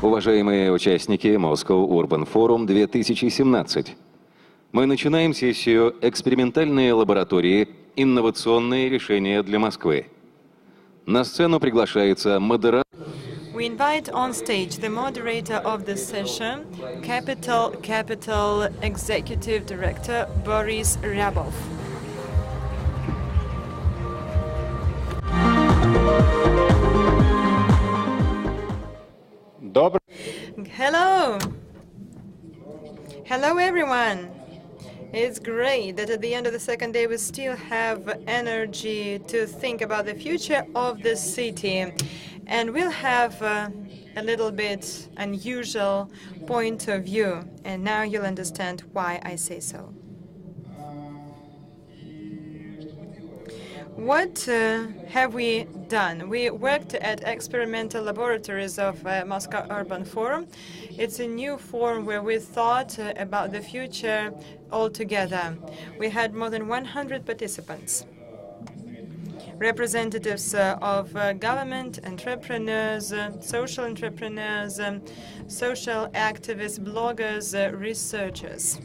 Уважаемые участники Moscow Urban Forum 2017, мы начинаем сессию «Экспериментальные лаборатории. Инновационные решения для Москвы». На сцену приглашается модератор. We invite on stage the moderator of the session, Capital Executive Director Boris Ryabov. Hello! Hello, everyone! It's great that at the end of the second day we still have energy to think about the future of the city. And we'll have a little bit unusual point of view. And now you'll understand why I say so. What have we done? We worked at experimental laboratories of Moscow Urban Forum. It's a new forum where we thought about the future altogether. We had more than 100 participants, representatives of government, entrepreneurs, social entrepreneurs, social activists, bloggers, researchers.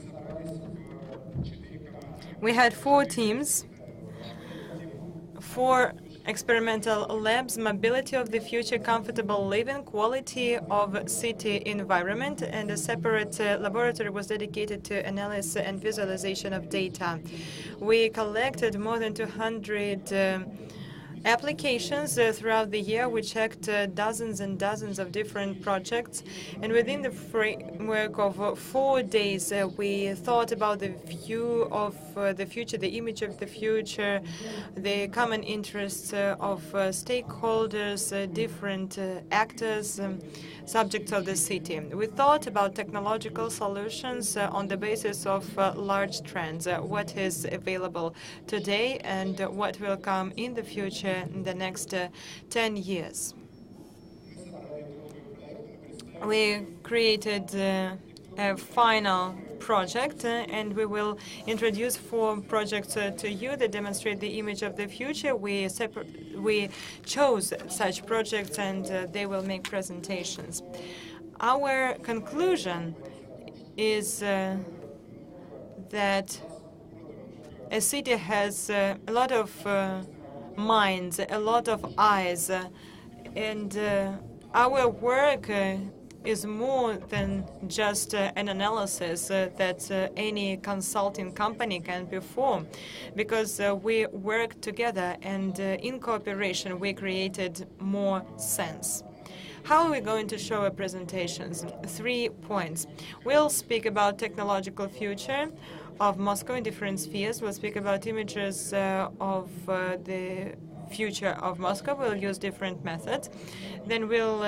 We had 4 teams. 4 experimental labs: mobility of the future, comfortable living, quality of city environment, and a separate laboratory was dedicated to analysis and visualization of data. We collected more than 200 applications throughout the year. We checked dozens and dozens of different projects, and within the framework of 4 days we thought about the view of the future, the image of the future, the common interests of stakeholders, different actors, subjects of the city. We thought about technological solutions on the basis of large trends, what is available today and what will come in the future in the next 10 years. We created a final project, and we will introduce 4 projects to you that demonstrate the image of the future. We chose such projects, and they will make presentations. Our conclusion is that a city has a lot of minds, a lot of eyes, and our work is more than just an analysis that any consulting company can perform, because we work together, and in cooperation we created more sense. How are we going to show our presentations? 3 points. We'll speak about technological future of Moscow in different spheres. We'll speak about images of the future of Moscow. We'll use different methods. Then we'll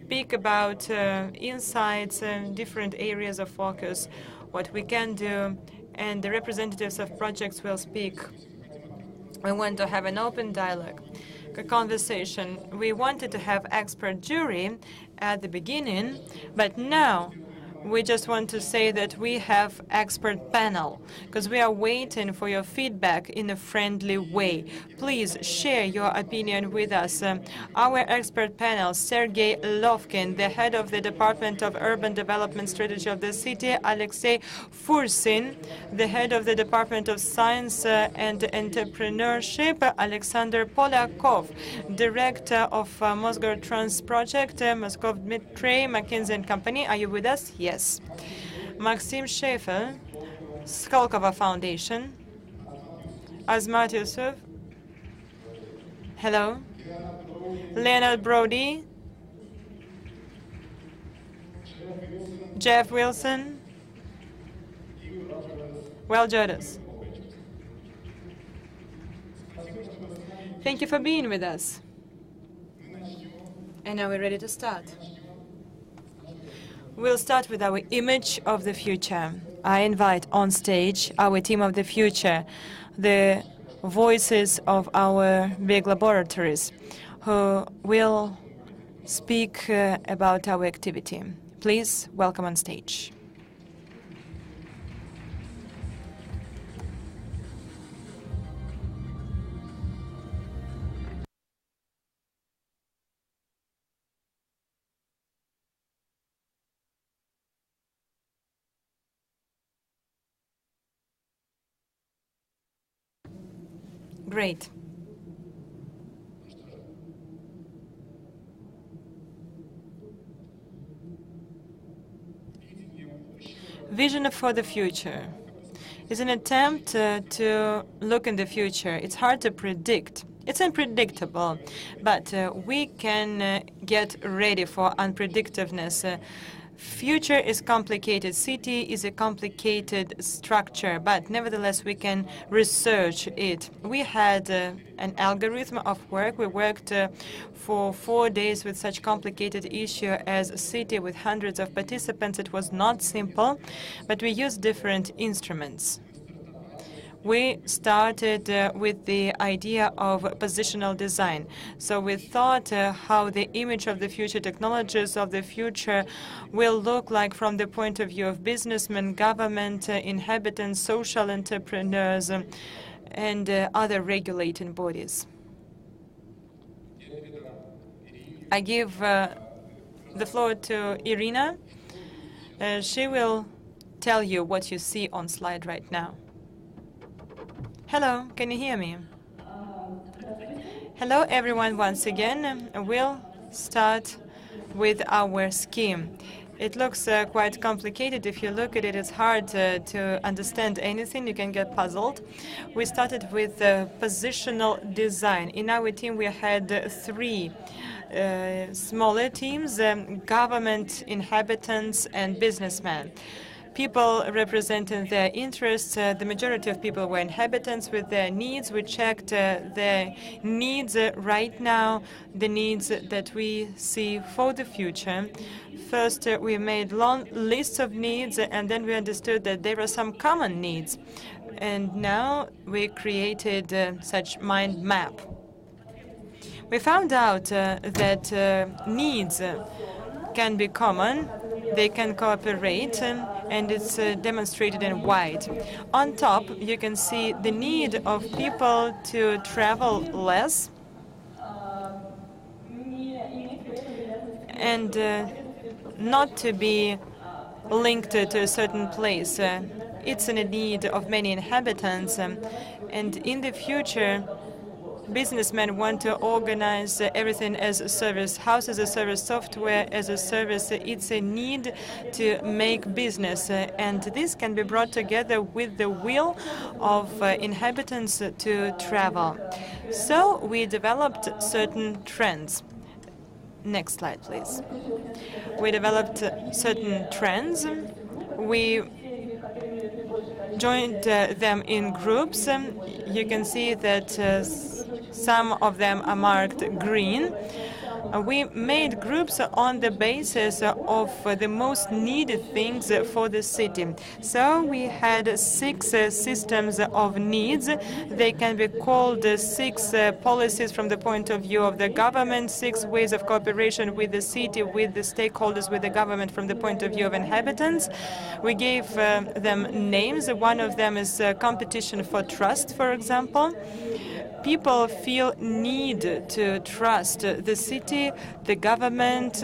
speak about insights and different areas of focus, what we can do, and the representatives of projects will speak. We want to have an open dialogue, a conversation. We wanted to have expert jury at the beginning, but now we just want to say that we have expert panel, because we are waiting for your feedback in a friendly way. Please share your opinion with us. Our expert panel: Sergei Lovkin, the head of the Department of Urban Development Strategy of the city; Alexei Fursin, the head of the Department of Science and Entrepreneurship; Alexander Polyakov, director of Moscow Trans Project; Moscow Dmitry, McKinsey & Company. Are you with us? Yes. Maxim Schaefer, Skolkovo Foundation; Azmat Yusuf, hello; Leonard Brody, Jeff Wilson, well, Jodas. Thank you for being with us. And now we're ready to start. We'll start with our image of the future. I invite on stage our team of the future, the voices of our big laboratories, who will speak about our activity. Please welcome on stage. Great. Vision for the future is an attempt to look in the future. It's hard to predict. It's unpredictable, but we can get ready for unpredictiveness. Future is complicated. City is a complicated structure, but nevertheless we can research it. We had an algorithm of work. We worked for 4 days with such complicated issue as a city with hundreds of participants. It was not simple, but we used different instruments. We started with the idea of positional design. So we thought how the image of the future, technologies of the future will look like from the point of view of businessmen, government, inhabitants, social entrepreneurs, and other regulating bodies. I give the floor to Irina. She will tell you what you see on slide right now. Hello, can you hear me? Hello, everyone, once again. We'll start with our scheme. It looks quite complicated. If you look at it, it's hard to understand anything. You can get puzzled. We started with positional design. In our team, we had 3 smaller teams, government, inhabitants, and businessmen. People representing their interests. The majority of people were inhabitants with their needs. We checked their needs right now, the needs that we see for the future. First, we made long lists of needs, and then we understood that there are some common needs. And now we created such mind map. We found out that needs can be common, they can cooperate, and it's demonstrated in white. On top, you can see the need of people to travel less and not to be linked to a certain place. It's in a need of many inhabitants, and in the future, businessmen want to organize everything as a service, house as a service, software as a service. It's a need to make business, and this can be brought together with the will of inhabitants to travel. So we developed certain trends. Next slide, please. We developed certain trends. We joined them in groups. You can see that some of them are marked green. We made groups on the basis of the most needed things for the city. So we had 6 systems of needs. They can be called 6 policies from the point of view of the government, 6 ways of cooperation with the city, with the stakeholders, with the government from the point of view of inhabitants. We gave them names. One of them is competition for trust, for example. People feel need to trust the city, the government,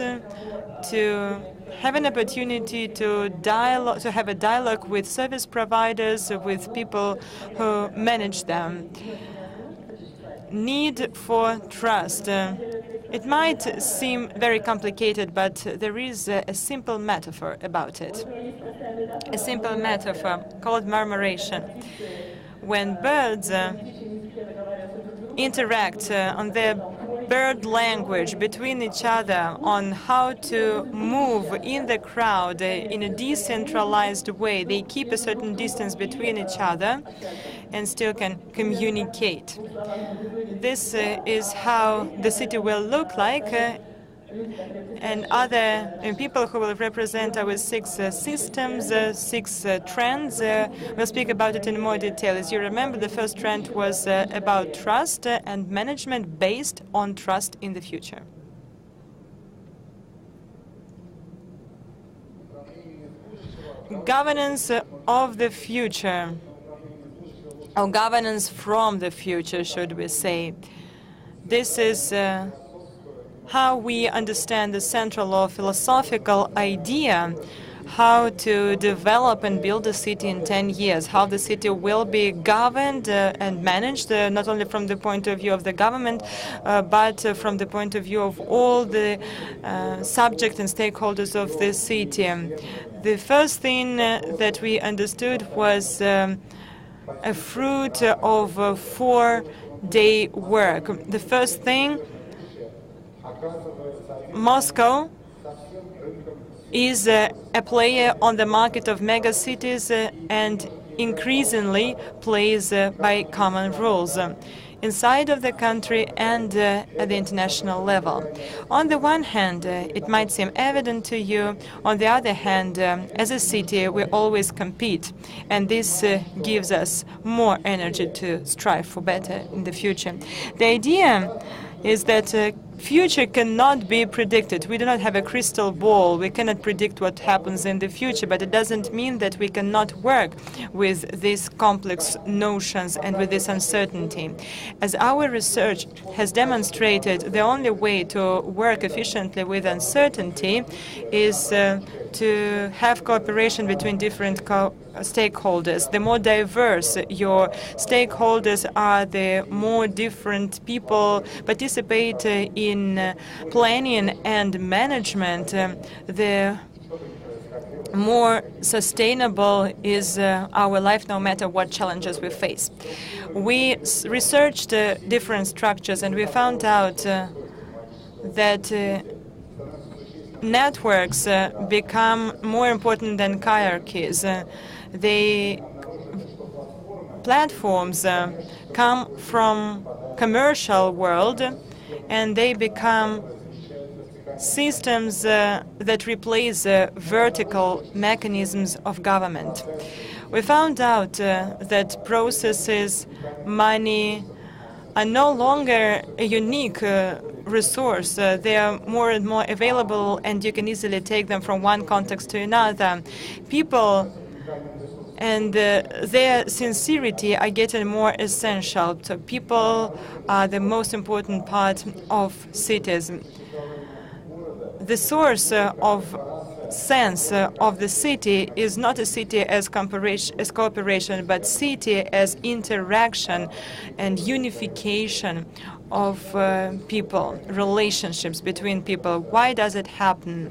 to have an opportunity to have a dialogue with service providers, with people who manage them. Need for trust. It might seem very complicated, but there is a simple metaphor about it. A simple metaphor called murmuration. When birds interact on their bird language between each other on how to move in the crowd in a decentralized way, they keep a certain distance between each other and still can communicate. This is how the city will look like, and other people who will represent our 6 systems, 6 trends, will speak about it in more detail. As you remember, the first trend was about trust and management based on trust in the future. Governance of the future, or governance from the future, should we say. This is how we understand the central or philosophical idea, how to develop and build a city in 10 years, how the city will be governed and managed, not only from the point of view of the government, but from the point of view of all the subjects and stakeholders of the city. The first thing that we understood was a fruit of 4-day work. The first thing, Moscow is a player on the market of megacities and increasingly plays by common rules inside of the country and at the international level. On the one hand, it might seem evident to you. On the other hand, as a city, we always compete, and this gives us more energy to strive for better in the future. The idea is that future cannot be predicted. We do not have a crystal ball. We cannot predict what happens in the future, but it doesn't mean that we cannot work with these complex notions and with this uncertainty. As our research has demonstrated, the only way to work efficiently with uncertainty is to have cooperation between different stakeholders. The more diverse your stakeholders are, the more different people participate in planning and management, the more sustainable is our life, no matter what challenges we face. We researched different structures, and we found out that networks become more important than hierarchies. The platforms come from commercial world, and they become systems that replace vertical mechanisms of government. We found out that processes, money, are no longer a unique resource. They are more and more available, and you can easily take them from one context to another. People and their sincerity are getting more essential. So people are the most important part of cities. The source of sense of the city is not a city as cooperation, but city as interaction and unification of people, relationships between people. Why does it happen?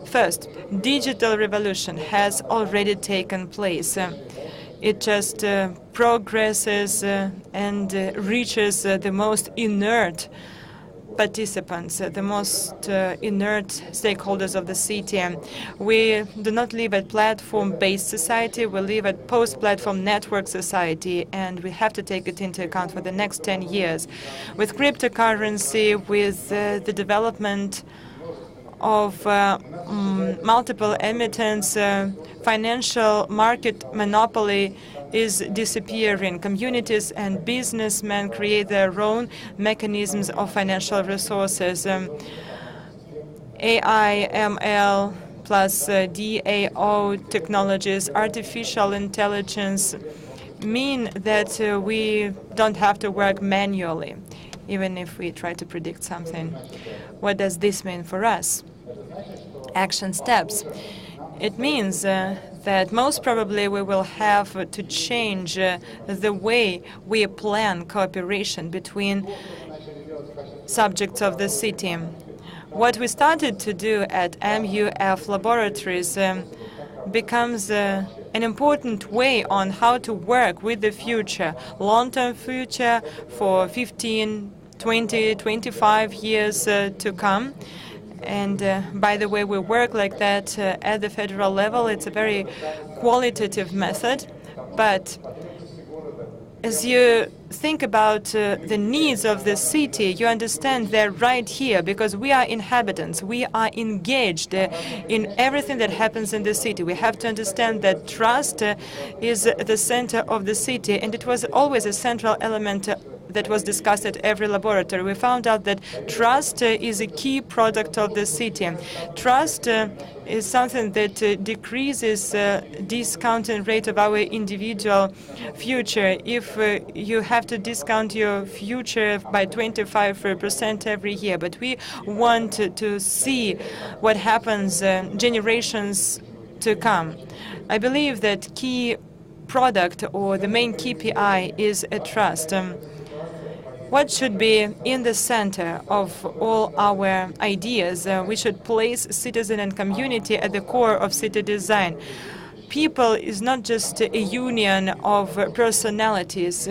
First, digital revolution has already taken place. It just progresses and reaches the most inert participants, the most inert stakeholders of the city. We do not live a platform-based society, we live a post-platform network society, and we have to take it into account for the next 10 years. With cryptocurrency, with the development of multiple emittents, financial market monopoly is disappearing. Communities and businessmen create their own mechanisms of financial resources. AI, ML, plus DAO technologies, artificial intelligence, mean that we don't have to work manually, even if we try to predict something. What does this mean for us? Action steps. It means that most probably we will have to change the way we plan cooperation between subjects of the city. What we started to do at MUF laboratories becomes an important way on how to work with the future, long-term future for 15, 20, 25 years to come. And by the way, we work like that at the federal level. It's a very qualitative method. But as you think about the needs of the city, you understand they're right here because we are inhabitants. We are engaged in everything that happens in the city. We have to understand that trust is the center of the city, and it was always a central element that was discussed at every laboratory. We found out that trust is a key product of the city. Trust is something that decreases discounting rate of our individual future. If you have to discount your future by 25% every year, but we want to see what happens generations to come. I believe that key product or the main KPI is a trust. What should be in the center of all our ideas? We should place citizen and community at the core of city design. People is not just a union of personalities.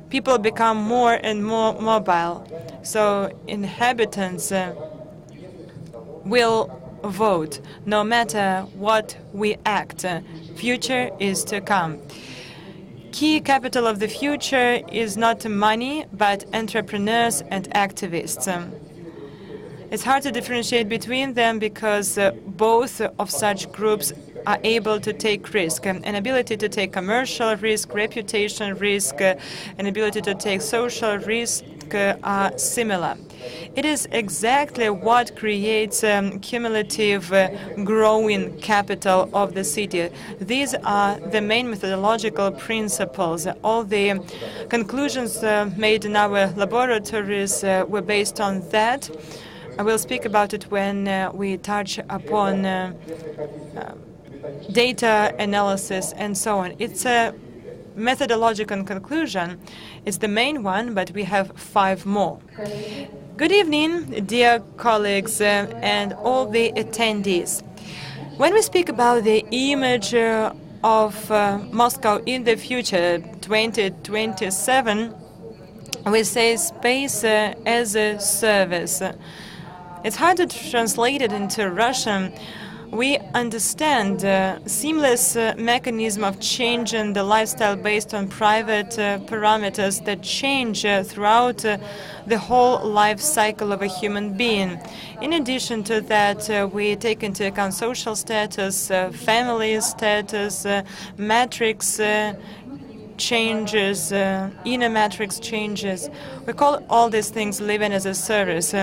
People become more and more mobile. So inhabitants will vote no matter what we act. Future is to come. Key capital of the future is not money, but entrepreneurs and activists. It's hard to differentiate between them because both of such groups are able to take risk. An ability to take commercial risk, reputation risk, an ability to take social risk are similar. It is exactly what creates cumulative growing capital of the city. These are the main methodological principles. All the conclusions made in our laboratories were based on that. I will speak about it when we touch upon data analysis and so on. It's a methodological conclusion. It's the main one, but we have 5 more. Good evening, dear colleagues and all the attendees. When we speak about the image of Moscow in the future, 2027, we say space as a service. It's hard to translate it into Russian. We understand seamless mechanism of change in the lifestyle based on private parameters that change throughout the whole life cycle of a human being. In addition to that, we take into account social status, family status, matrix changes, inner matrix changes. We call all these things living as a service.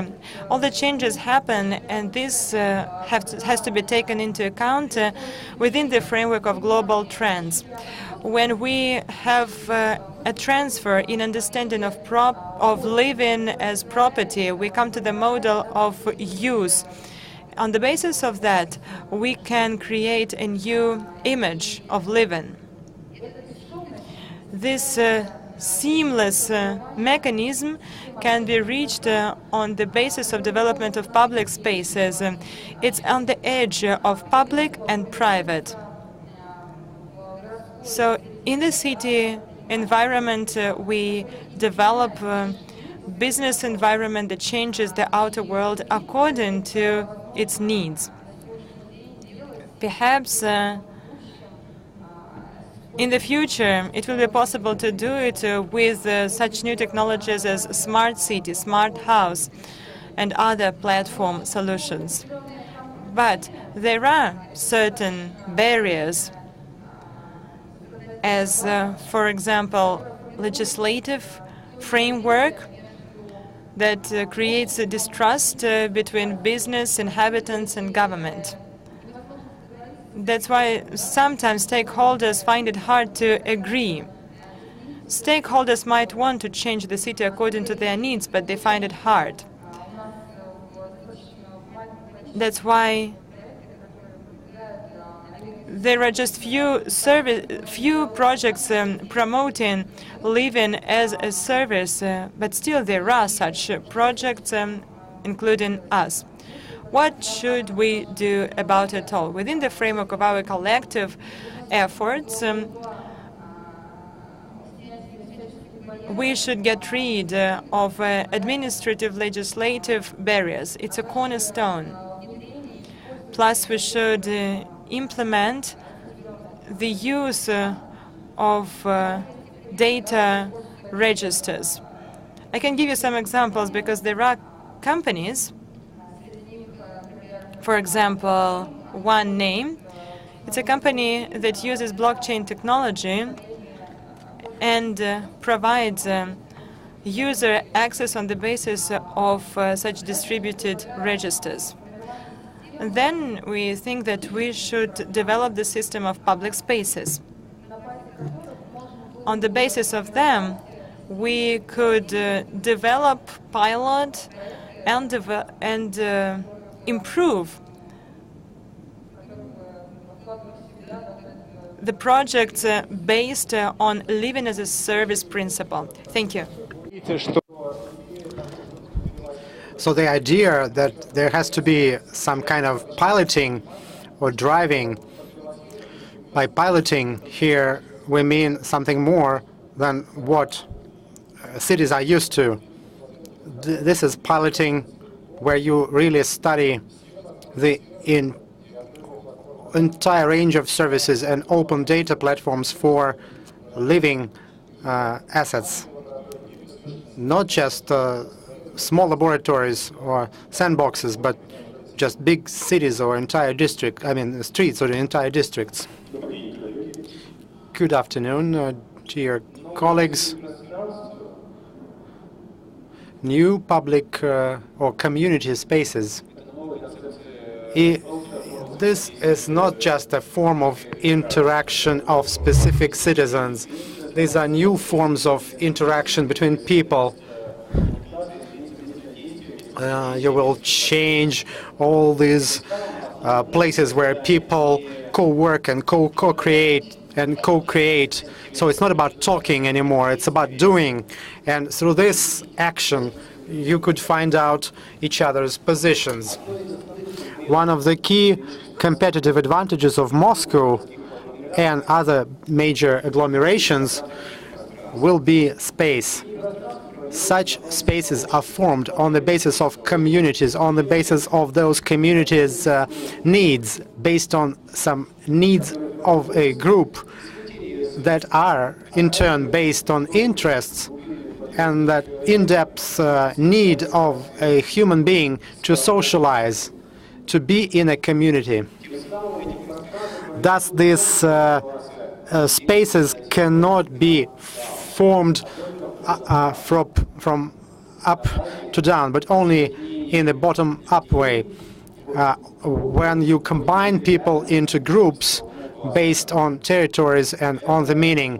All the changes happen, and this has to be taken into account within the framework of global trends. When we have a transfer in understanding of living as property, we come to the model of use. On the basis of that, we can create a new image of living. This seamless mechanism can be reached on the basis of development of public spaces. It's on the edge of public and private. So in the city environment, we develop a business environment that changes the outer world according to its needs. Perhaps in the future, it will be possible to do it with such new technologies as smart city, smart house, and other platform solutions. But there are certain barriers, as, for example, legislative framework that creates a distrust between business, inhabitants, and government. That's why sometimes stakeholders find it hard to agree. Stakeholders might want to change the city according to their needs, but they find it hard. That's why there are just few projects promoting living as a service, but still there are such projects, including us. What should we do about it all? Within the framework of our collective efforts, we should get rid of administrative legislative barriers. It's a cornerstone. Plus, we should implement the use of data registers. I can give you some examples because there are companies. For example, One Name. It's a company that uses blockchain technology and provides user access on the basis of such distributed registers. And then we think that we should develop the system of public spaces. On the basis of them, we could develop, pilot, and improve the projects based on living as a service principle. Thank you. So the idea that there has to be some kind of piloting or driving, by piloting here we mean something more than what cities are used to. This is piloting where you really study the entire range of services and open data platforms for living assets, not just small laboratories or sandboxes, but just big cities or entire district, I mean streets or the entire districts. Good afternoon, dear colleagues. New public or community spaces. This is not just a form of interaction of specific citizens. These are new forms of interaction between people. You will change all these places where people co-work and co-create and co-create. So it's not about talking anymore, it's about doing. And through this action, you could find out each other's positions. One of the key competitive advantages of Moscow and other major agglomerations will be space. Such spaces are formed on the basis of communities, on the basis of those communities' needs, based on some needs of a group that are in turn based on interests and that in-depth need of a human being to socialize, to be in a community. Thus, these spaces cannot be formed from up to down, but only in the bottom-up way. When you combine people into groups based on territories and on the meaning,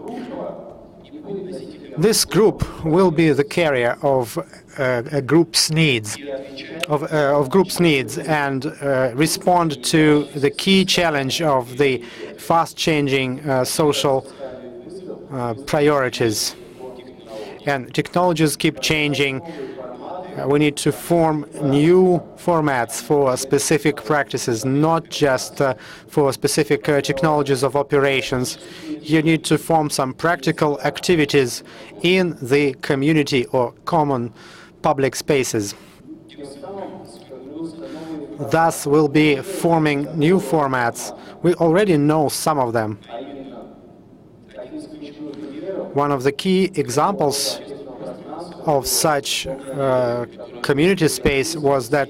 this group will be the carrier of a group's needs, and respond to the key challenge of the fast-changing social priorities. And technologies keep changing. We need to form new formats for specific practices, not just for specific technologies of operations. You need to form some practical activities in the community or common public spaces. Thus, we'll be forming new formats. We already know some of them. One of the key examples of such community space was that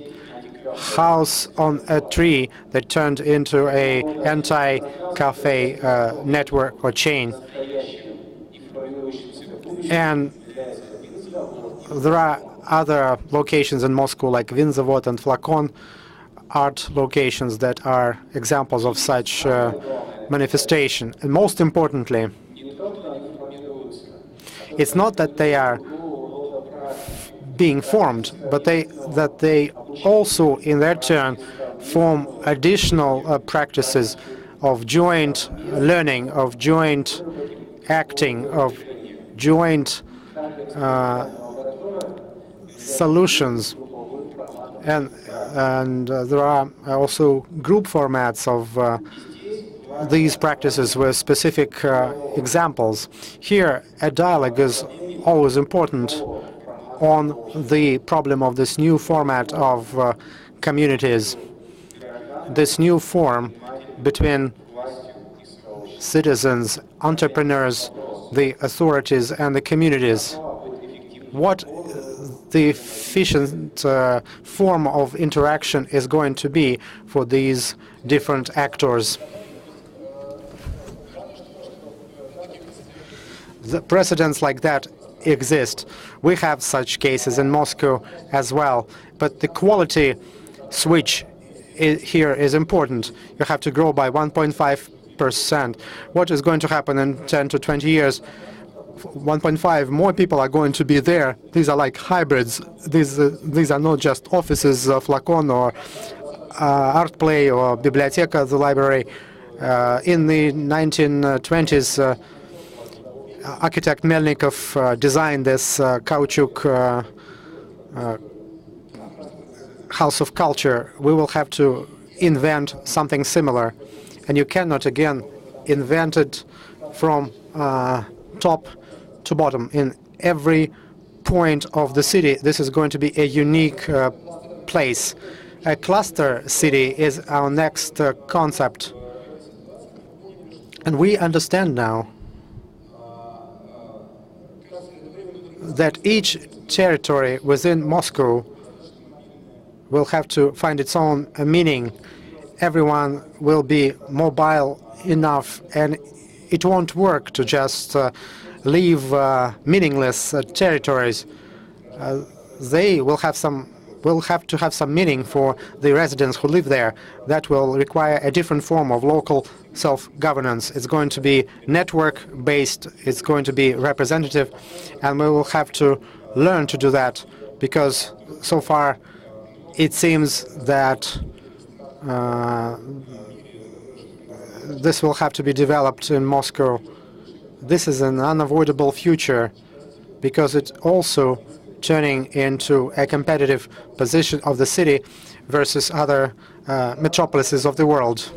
house on a tree that turned into a anti-cafe network or chain. And there are other locations in Moscow like Vinzavod and Flakon, art locations that are examples of such manifestation. And most importantly, it's not that they are being formed, but that they also, in their turn, form additional practices of joint learning, of joint acting, of joint solutions. And there are also group formats of these practices with specific examples. Here, a dialogue is always important on the problem of this new format of communities, this new form between citizens, entrepreneurs, the authorities, and the communities. What the efficient form of interaction is going to be for these different actors. The precedents like that exist. We have such cases in Moscow as well, but the quality switch here is important. You have to grow by 1.5%. What is going to happen in 10 to 20 years? 1.5 more people are going to be there. These are like hybrids. These are not just offices, Flakon or art play or biblioteca, the library. In the 1920s, architect Melnikov designed this caoutchouc house of culture. We will have to invent something similar. And you cannot, again, invent it from top to bottom. In every point of the city, this is going to be a unique place. A cluster city is our next concept. And we understand now that each territory within Moscow will have to find its own meaning. Everyone will be mobile enough, and it won't work to just leave meaningless territories. They will have to have some meaning for the residents who live there. That will require a different form of local self-governance. It's going to be network-based, it's going to be representative, and we will have to learn to do that, because so far it seems that this will have to be developed in Moscow. This is an unavoidable future, because it's also turning into a competitive position of the city versus other metropolises of the world.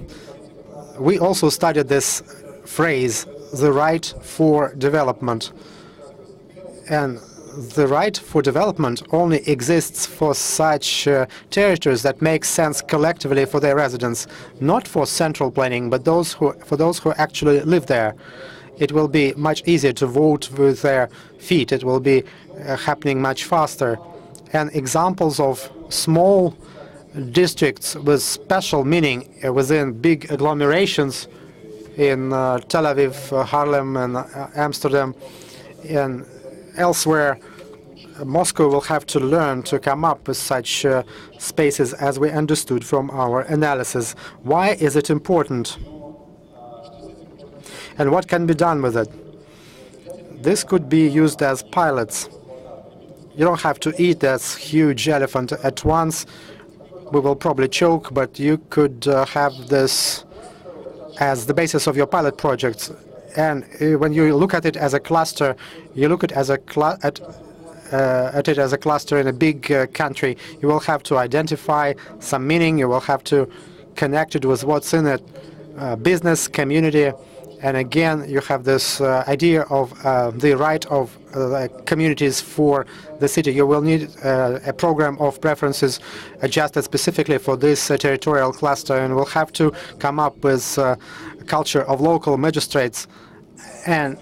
We also studied this phrase, the right for development. And the right for development only exists for such territories that make sense collectively for their residents, not for central planning, but for those who actually live there. It will be much easier to vote with their feet. It will be happening much faster. And examples of small districts with special meaning within big agglomerations in Tel Aviv, Harlem, and Amsterdam, and elsewhere, Moscow will have to learn to come up with such spaces, as we understood from our analysis. Why is it important? And what can be done with it? This could be used as pilots. You don't have to eat this huge elephant at once. We will probably choke, but you could have this as the basis of your pilot projects. And when you look at it as a cluster, you look at it as a cluster in a big country. You will have to identify some meaning. You will have to connect it with what's in it, business, community. And again, you have this idea of the right of communities for the city. You will need a program of preferences adjusted specifically for this territorial cluster, and we'll have to come up with a culture of local magistrates, and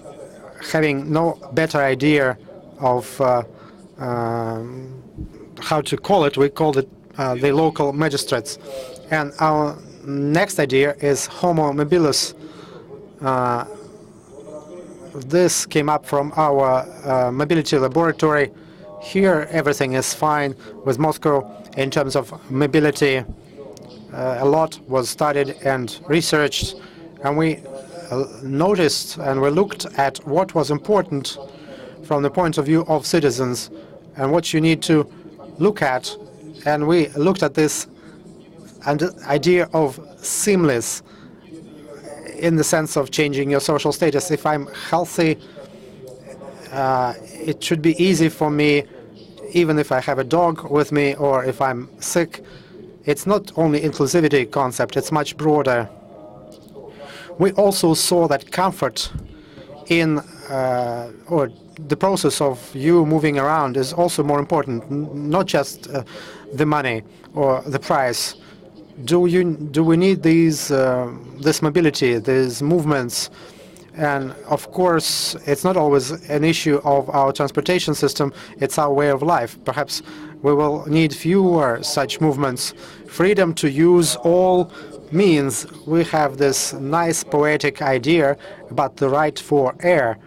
having no better idea of how to call it, we called it the local magistrates. And our next idea is Homo mobilis. This came up from our mobility laboratory. Here everything is fine with Moscow in terms of mobility. A lot was studied and researched, and we noticed and we looked at what was important from the point of view of citizens and what you need to look at. And we looked at this idea of seamless, in the sense of changing your social status. If I'm healthy, it should be easy for me, even if I have a dog with me, or if I'm sick. It's not only inclusivity concept, it's much broader. We also saw that comfort in or the process of you moving around is also more important, not just the money or the price. Do we need this mobility, these movements? And of course, it's not always an issue of our transportation system, it's our way of life. Perhaps we will need fewer such movements. Freedom to use all means. We have this nice poetic idea about the right for air.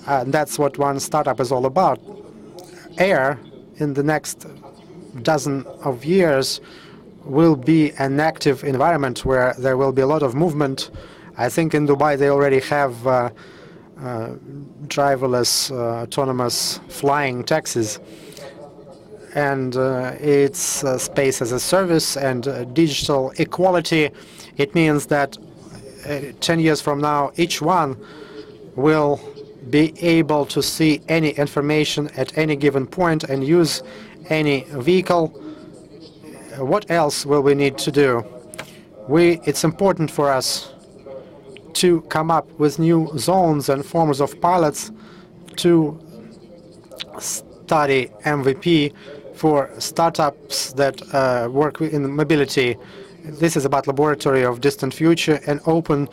And that's what one startup is all about. Air, in the next dozen of years, will be an active environment where there will be a lot of movement. I think in Dubai they already have driverless, autonomous flying taxis. And it's space as a service and digital equality. It means that 10 years from now, each one will be able to see any information at any given point and use any vehicle. What else will we need to do? It's important for us to come up with new zones and forms of pilots to study MVP for startups that work in mobility. This is about laboratory of distant future and open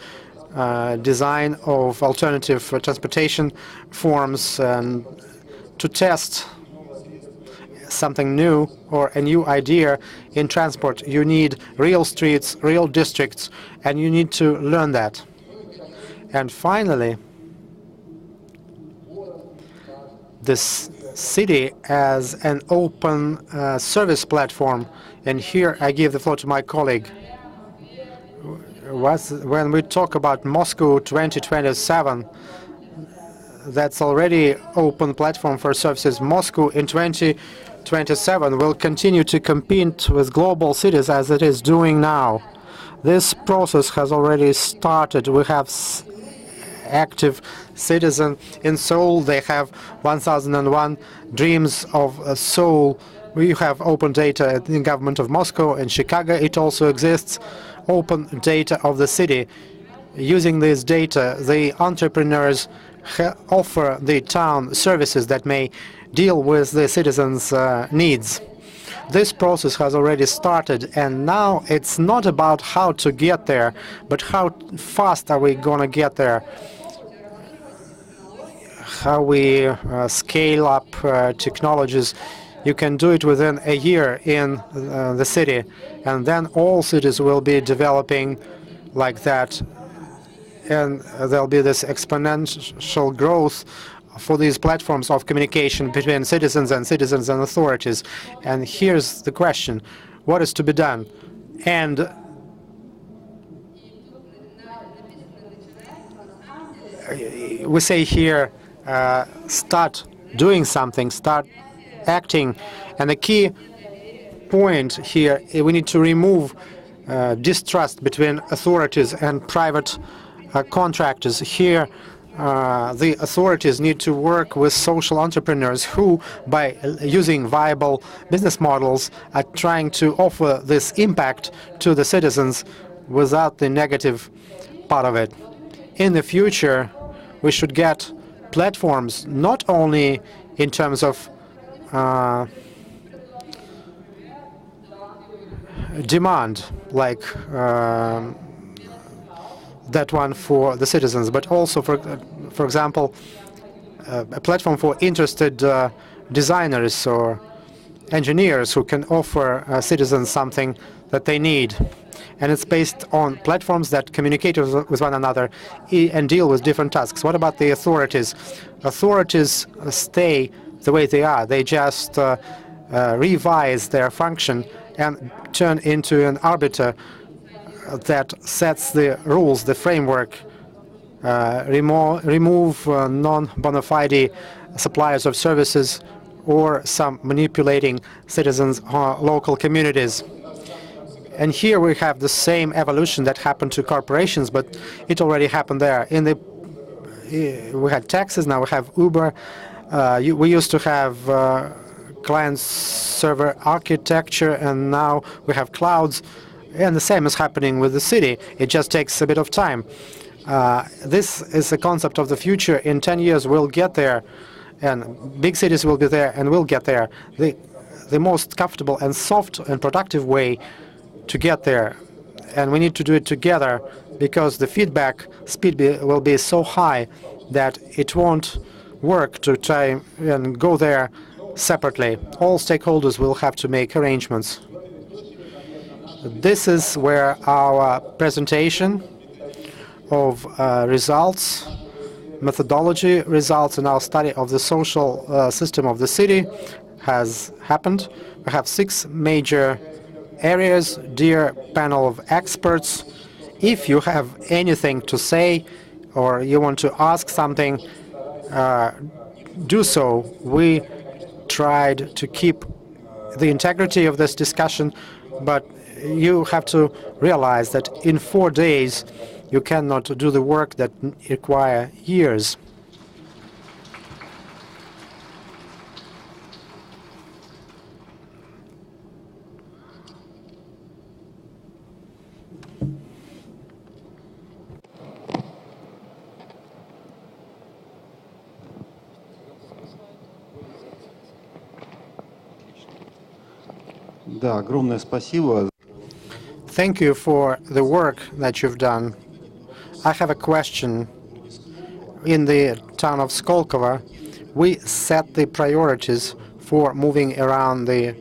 design of alternative transportation forms, and to test something new or a new idea in transport. You need real streets, real districts, and you need to learn that. And finally, this city as an open service platform. And here I give the floor to my colleague. When we talk about Moscow 2027, that's already open platform for services. Moscow in 2027 will continue to compete with global cities as it is doing now. This process has already started. We have active citizen in Seoul. They have 1001 dreams of Seoul. We have open data in the government of Moscow and Chicago. It also exists open data of the city. Using this data, the entrepreneurs offer the town services that may deal with the citizens' needs. This process has already started, and now it's not about how to get there, but how fast are we going to get there. How we scale up technologies. You can do it within a year in the city, and then all cities will be developing like that, and there'll be this exponential growth for these platforms of communication between citizens and authorities. And here's the question: what is to be done? And we say here, start doing something, start acting. And the key point here, we need to remove distrust between authorities and private contractors. Here, the authorities need to work with social entrepreneurs who, by using viable business models, are trying to offer this impact to the citizens without the negative part of it. In the future, we should get platforms not only in terms of demand, like that one for the citizens, but also, for example, a platform for interested designers or engineers who can offer citizens something that they need. And it's based on platforms that communicate with one another and deal with different tasks. What about the authorities? Authorities stay the way they are. They just revise their function and turn into an arbiter that sets the rules, the framework, remove non-bona fide suppliers of services or some manipulating citizens or local communities. And here we have the same evolution that happened to corporations, but it already happened there. We had taxis, now we have Uber. We used to have client-server architecture, and now we have clouds. And the same is happening with the city. It just takes a bit of time. This is the concept of the future. In 10 years, we'll get there, and big cities will be there, and we'll get there. The most comfortable and soft and productive way to get there, and we need to do it together, because the feedback speed will be so high that it won't work to try and go there separately. All stakeholders will have to make arrangements. This is where our presentation of results, methodology results in our study of the social system of the city has happened. We have 6 major areas. Dear panel of experts, if you have anything to say or you want to ask something, do so. We tried to keep the integrity of this discussion, but you have to realize that in 4 days You cannot do the work that require years. Да, огромное спасибо. Thank you for the work that you've done. I have a question. In the town of Skolkovo, we set the priorities for moving around the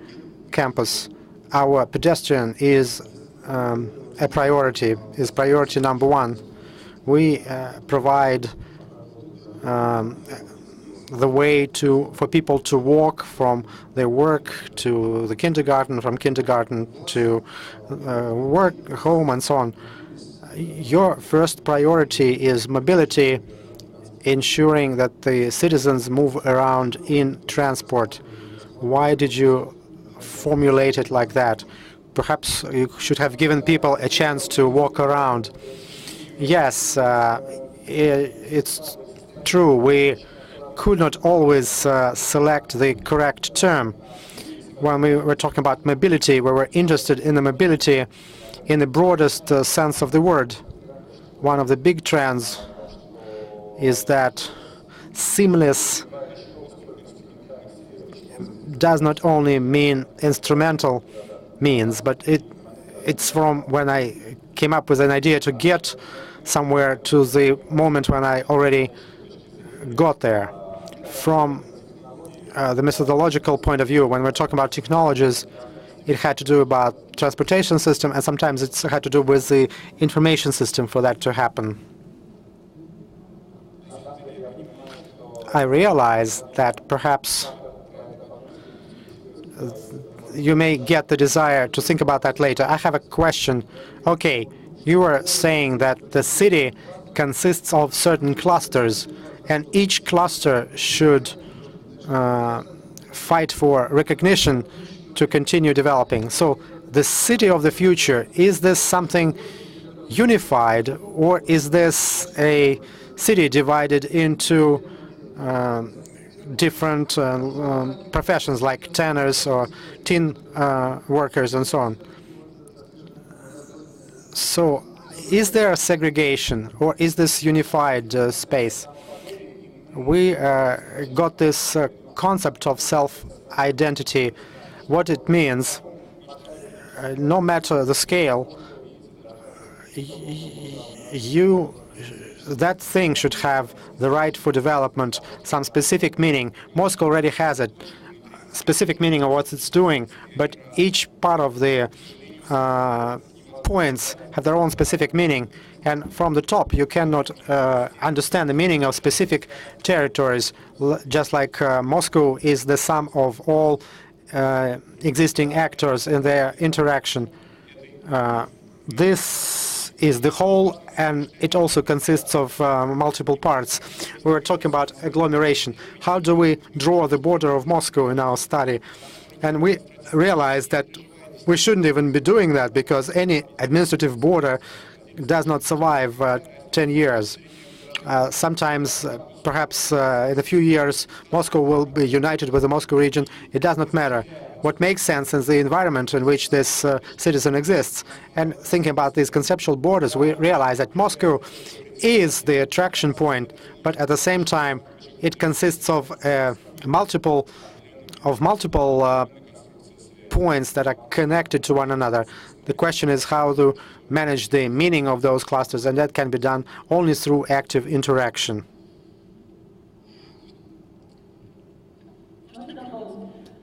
campus. Our pedestrian is a priority, is priority number one. We provide the way for people to walk from their work to the kindergarten, from kindergarten to work, home, and so on. Your first priority is mobility, ensuring that the citizens move around in transport. Why did you formulate it like that? Perhaps you should have given people a chance to walk around. Yes, it's true. We could not always select the correct term. When we were talking about mobility, we were interested in the mobility in the broadest sense of the word. One of the big trends is that seamless does not only mean instrumental means, but it's from when I came up with an idea to get somewhere to the moment when I already got there. From the methodological point of view, when we're talking about technologies, it had to do about transportation system, and sometimes it's had to do with the information system for that to happen. I realize that perhaps you may get the desire to think about that later. I have a question. Okay, you were saying that the city consists of certain clusters, and each cluster should fight for recognition to continue developing. So the city of the future, is this something unified, or is this a city divided into different professions like tanners or tin workers and so on? So is there a segregation, or is this unified space? We got this concept of self-identity. What it means, no matter the scale, that thing should have the right for development, some specific meaning. Moscow already has a specific meaning of what it's doing, but each part of the points have their own specific meaning. And from the top, you cannot understand the meaning of specific territories, just like Moscow is the sum of all existing actors in their interaction. This is the whole, and it also consists of multiple parts. We were talking about agglomeration. How do we draw the border of Moscow in our study? And we realized that we shouldn't even be doing that, because any administrative border does not survive 10 years. Sometimes, perhaps in a few years, Moscow will be united with the Moscow region. It does not matter. What makes sense is the environment in which this citizen exists. And thinking about these conceptual borders, we realize that Moscow is the attraction point, but at the same time, it consists of multiple points that are connected to one another. The question is how to manage the meaning of those clusters, and that can be done only through active interaction.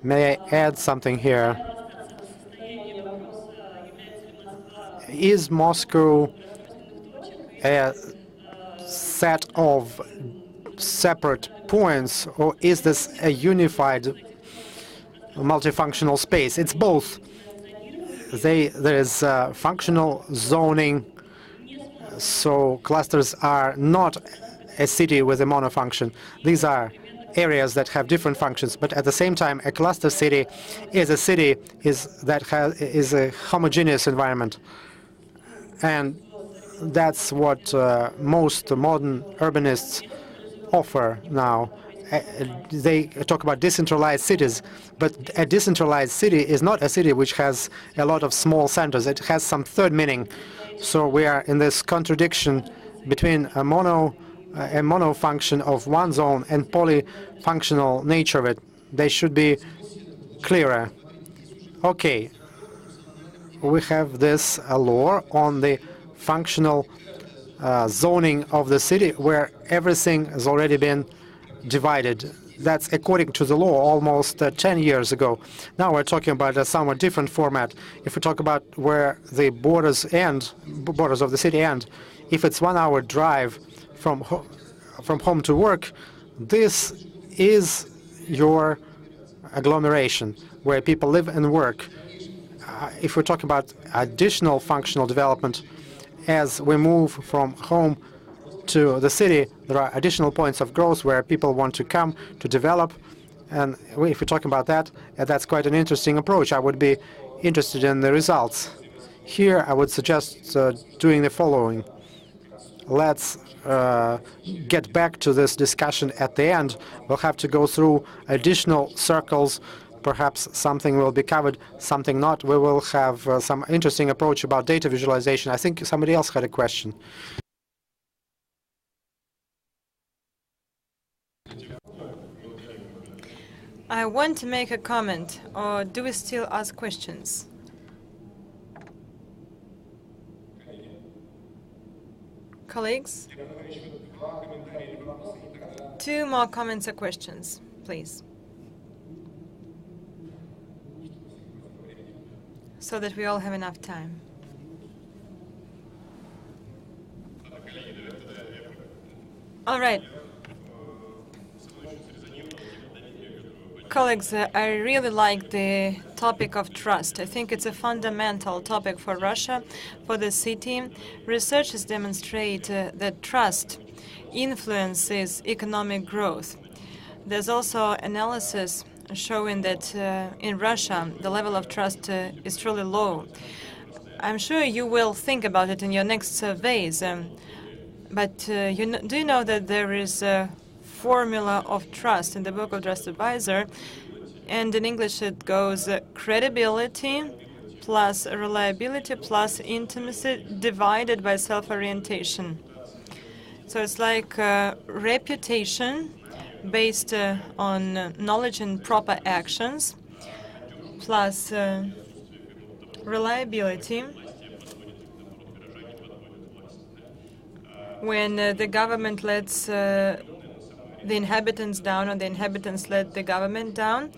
May I add something here? Is Moscow a set of separate points, or is this a unified multifunctional space? It's both. There is functional zoning, so clusters are not a city with a monofunction. These are areas that have different functions, but at the same time, a cluster city is a city that is a homogeneous environment. And That's what most modern urbanists offer now. They talk about decentralized cities, but a decentralized city is not a city which has a lot of small centers. It has some third meaning. So we are in this contradiction between a mono function of one zone and polyfunctional nature of it. They should be clearer. Okay, we have this law on the functional zoning of the city where everything has already been divided. That's according to the law almost 10 years ago. Now we're talking about a somewhat different format. If we talk about where the borders of the city end, if it's 1 hour drive from home to work, this is your agglomeration where people live and work. If we're talking about additional functional development, as we move from home to the city, there are additional points of growth where people want to come to develop. And if we're talking about that, that's quite an interesting approach. I would be interested in the results. Here, I would suggest doing the following. Let's get back to this discussion at the end. We'll have to go through additional circles. Perhaps something will be covered, something not. We will have some interesting approach about data visualization. I think somebody else had a question. I want to make a comment, or do we still ask questions? Colleagues? 2 more comments or questions, please. So that we all have enough time. All right. Colleagues, I really like the topic of trust. I think it's a fundamental topic for Russia, for the city. Researchers demonstrate that trust influences economic growth. There's also analysis showing that in Russia, the level of trust is truly low. I'm sure you will think about it in your next surveys, but do you know that there is a formula of trust in the book of Trust Advisor, and in English it goes credibility plus reliability plus intimacy divided by self-orientation. So it's like reputation based on knowledge and proper actions plus reliability when the government lets the inhabitants down, or the inhabitants let the government down.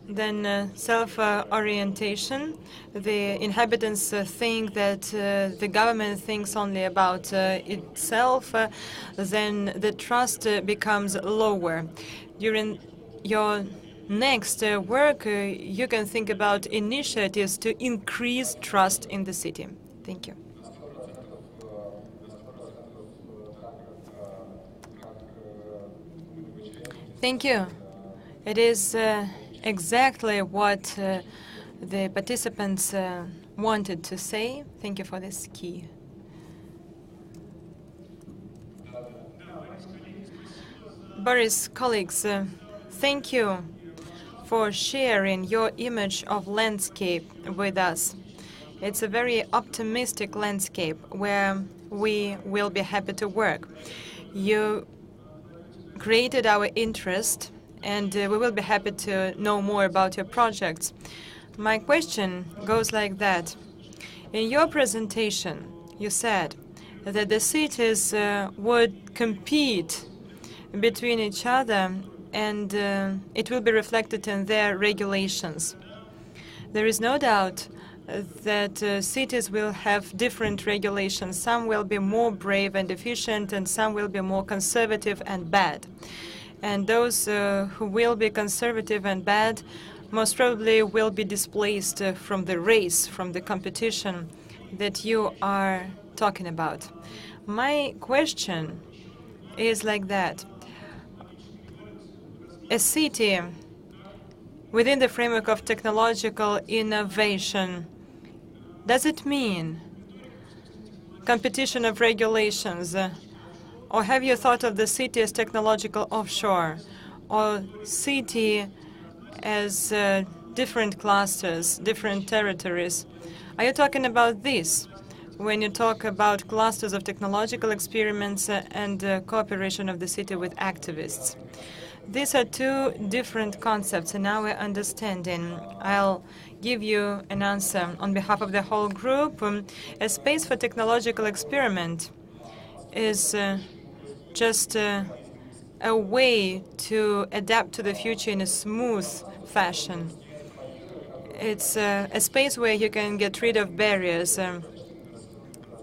Then self-orientation. The inhabitants think that the government thinks only about itself. Then the trust becomes lower. During your next work, you can think about initiatives to increase trust in the city. Thank you. Thank you. It is exactly what the participants wanted to say. Thank you for this key. Boris, colleagues, thank you for sharing your image of landscape with us. It's a very optimistic landscape where we will be happy to work. You created our interest, and we will be happy to know more about your projects. My question goes like that. In your presentation, you said that the cities would compete between each other, and it will be reflected in their regulations. There is no doubt that cities will have different regulations. Some will be more brave and efficient, and some will be more conservative and bad. And those who will be conservative and bad most probably will be displaced from the race, from the competition that you are talking about. My question is like that. A city within the framework of technological innovation, does it mean competition of regulations? Or have you thought of the city as technological offshore, or city as different clusters, different territories? Are you talking about this when you talk about clusters of technological experiments and cooperation of the city with activists? These are two different concepts in our understanding. I'll give you an answer on behalf of the whole group. A space for technological experiment is just a way to adapt to the future in a smooth fashion. It's a space where you can get rid of barriers.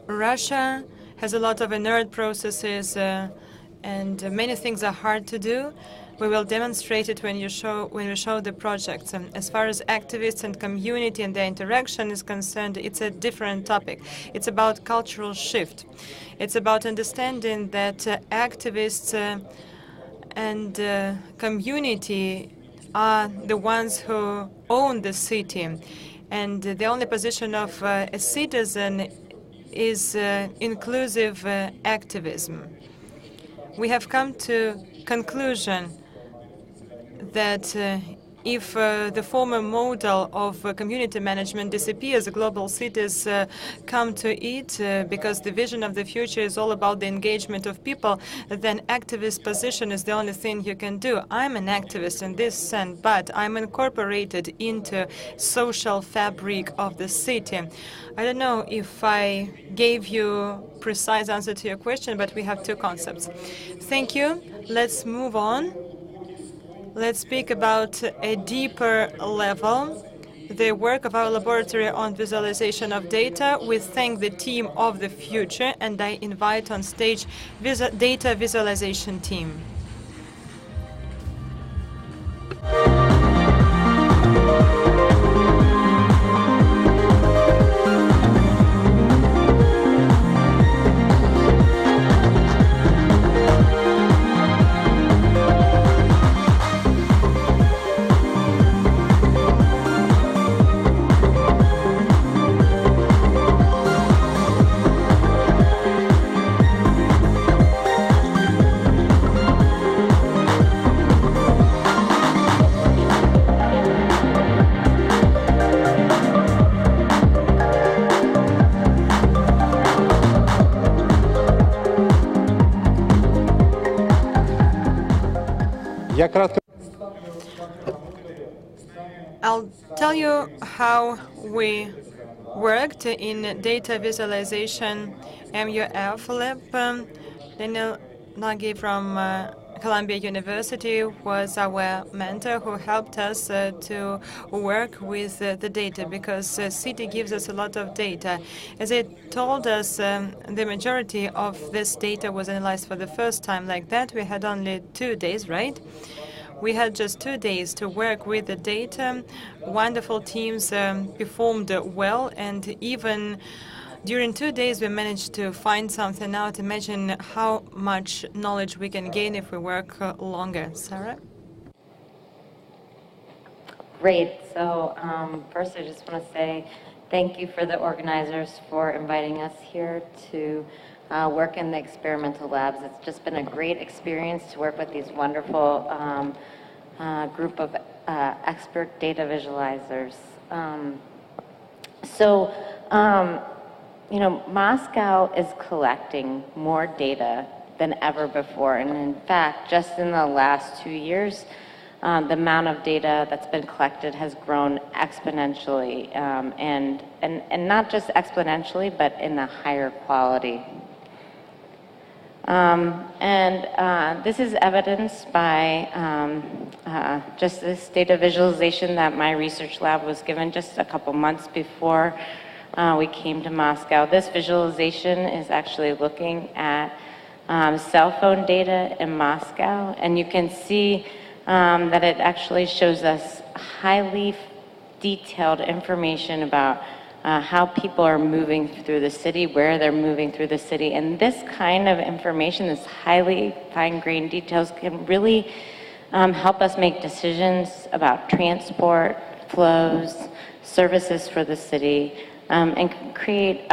Russia has a lot of inert processes, and many things are hard to do. We will demonstrate it when we show the projects. As far as activists and community and their interaction is concerned, it's a different topic. It's about cultural shift. It's about understanding that activists and community are the ones who own the city, and the only position of a citizen is inclusive activism. We have come to conclusion that if the former model of community management disappears, global cities come to it because the vision of the future is all about the engagement of people, then activist position is the only thing you can do. I'm an activist in this sense, but I'm incorporated into social fabric of the city. I don't know if I gave you precise answer to your question, but we have two concepts. Thank you. Let's move on. Let's speak about a deeper level, the work of our laboratory on visualization of data. We thank the team of the future, and I invite on stage data visualization team. I'll tell you how we worked in data visualization MUF lab. Daniel Nagy from Columbia University was our mentor who helped us to work with the data, because city gives us a lot of data. As it told us, the majority of this data was analyzed for the first time like that. We had only 2 days, right? We had just 2 days to work with the data. Wonderful teams performed well, and even during 2 days we managed to find something out. Imagine how much knowledge we can gain if we work longer. Sarah? Great. So first I just want to say thank you for the organizers for inviting us here to work in the experimental labs. It's just been a great experience to work with these wonderful group of expert data visualizers. You know, Moscow is collecting more data than ever before. And in fact, just in the last 2 years, the amount of data that's been collected has grown exponentially, and not just exponentially, but in a higher quality. This is evidenced by just this data visualization that my research lab was given just a couple months before we came to Moscow. This visualization is actually looking at cell phone data in Moscow, and you can see that it actually shows us highly detailed information about how people are moving through the city, where they're moving through the city. And this kind of information, this highly fine-grained details, can really help us make decisions about transport, flows, services for the city, and can create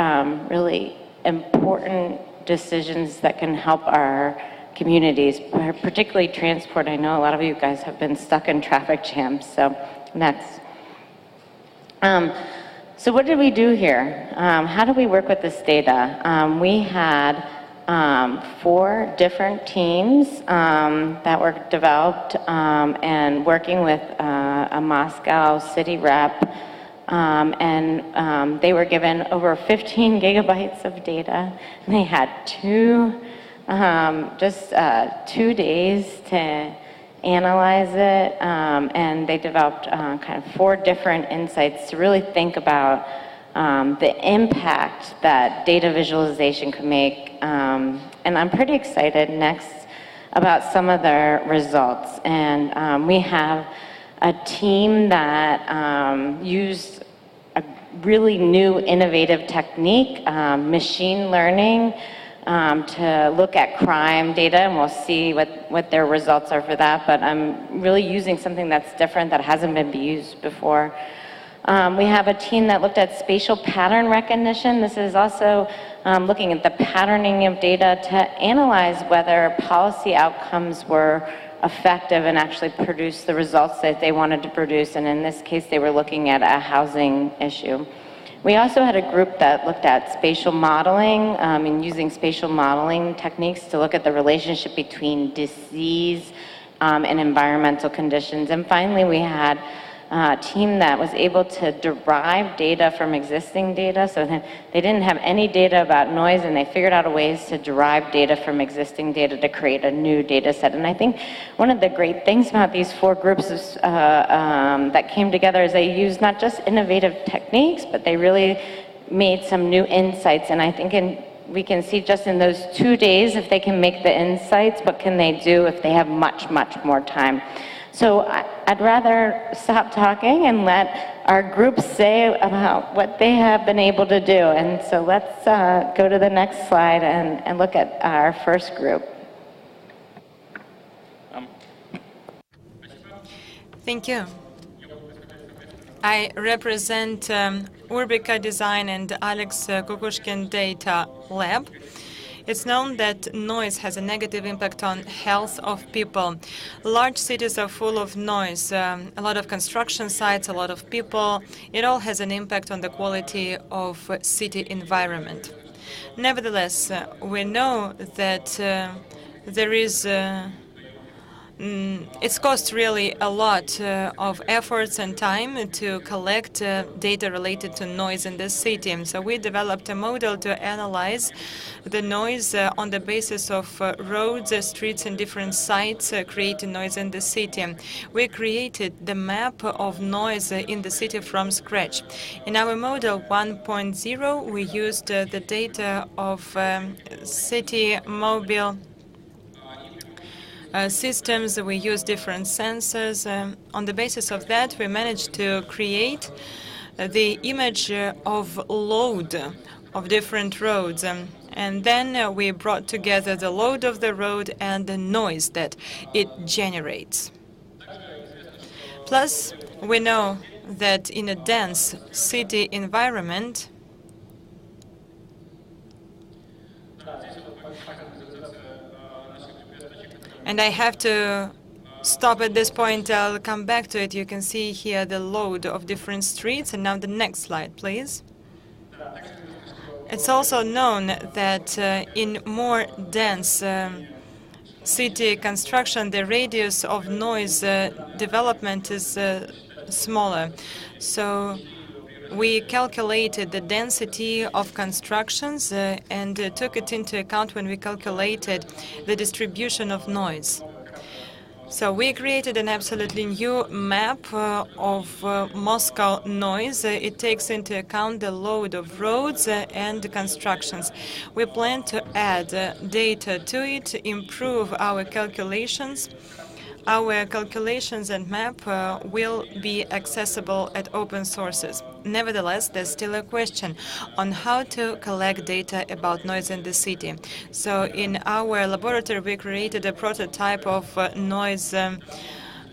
really important decisions that can help our communities, particularly transport. I know a lot of you guys have been stuck in traffic jams, so next. So what did we do here? How do we work with this data? We had 4 different teams that were developed and working with a Moscow city rep, and they were given over 15 gigabytes of data. And they had just 2 days to analyze it, and they developed kind of 4 different insights to really think about the impact that data visualization could make. And I'm pretty excited next about some of their results. And we have a team that used a really new innovative technique, machine learning, to look at crime data, and we'll see what their results are for that. But I'm really using something that's different that hasn't been used before. We have a team that looked at spatial pattern recognition. This is also looking at the patterning of data to analyze whether policy outcomes were effective and actually produce the results that they wanted to produce. And in this case, they were looking at a housing issue. We also had a group that looked at spatial modeling and using spatial modeling techniques to look at the relationship between disease and environmental conditions. And finally, we had a team that was able to derive data from existing data. So they didn't have any data about noise, and they figured out ways to derive data from existing data to create a new data set. And I think one of the great things about these 4 groups is, that came together is they used not just innovative techniques, but they really made some new insights. And I think we can see just in those 2 days, if they can make the insights, what can they do if they have much, much more time. So I'd rather stop talking and let our group say about what they have been able to do. And so let's go to the next slide and look at our first group. Thank you. I represent Urbica Design and Alex Kukushkin Data Lab. It's known that noise has a negative impact on health of people. Large cities are full of noise, a lot of construction sites, a lot of people. It all has an impact on the quality of city environment. Nevertheless, we know that there is it's cost really a lot of efforts and time to collect data related to noise in the city. So we developed a model to analyze the noise on the basis of roads, streets, and different sites creating noise in the city. We created the map of noise in the city from scratch. In our model 1.0, we used the data of city mobile systems. We use different sensors. On the basis of that, we managed to create the image of load of different roads. And then we brought together the load of the road and the noise that it generates. Plus, we know that in a dense city environment, and I have to stop at this point. I'll come back to it. You can see here the load of different streets. And now the next slide, please. It's also known that in more dense city construction, the radius of noise development is smaller. So we calculated the density of constructions and took it into account when we calculated the distribution of noise. So we created an absolutely new map of Moscow noise. It takes into account the load of roads and constructions. We plan to add data to it, improve our calculations. Our calculations and map will be accessible at open sources. Nevertheless, there's still a question on how to collect data about noise in the city. So in our laboratory, we created a prototype of noise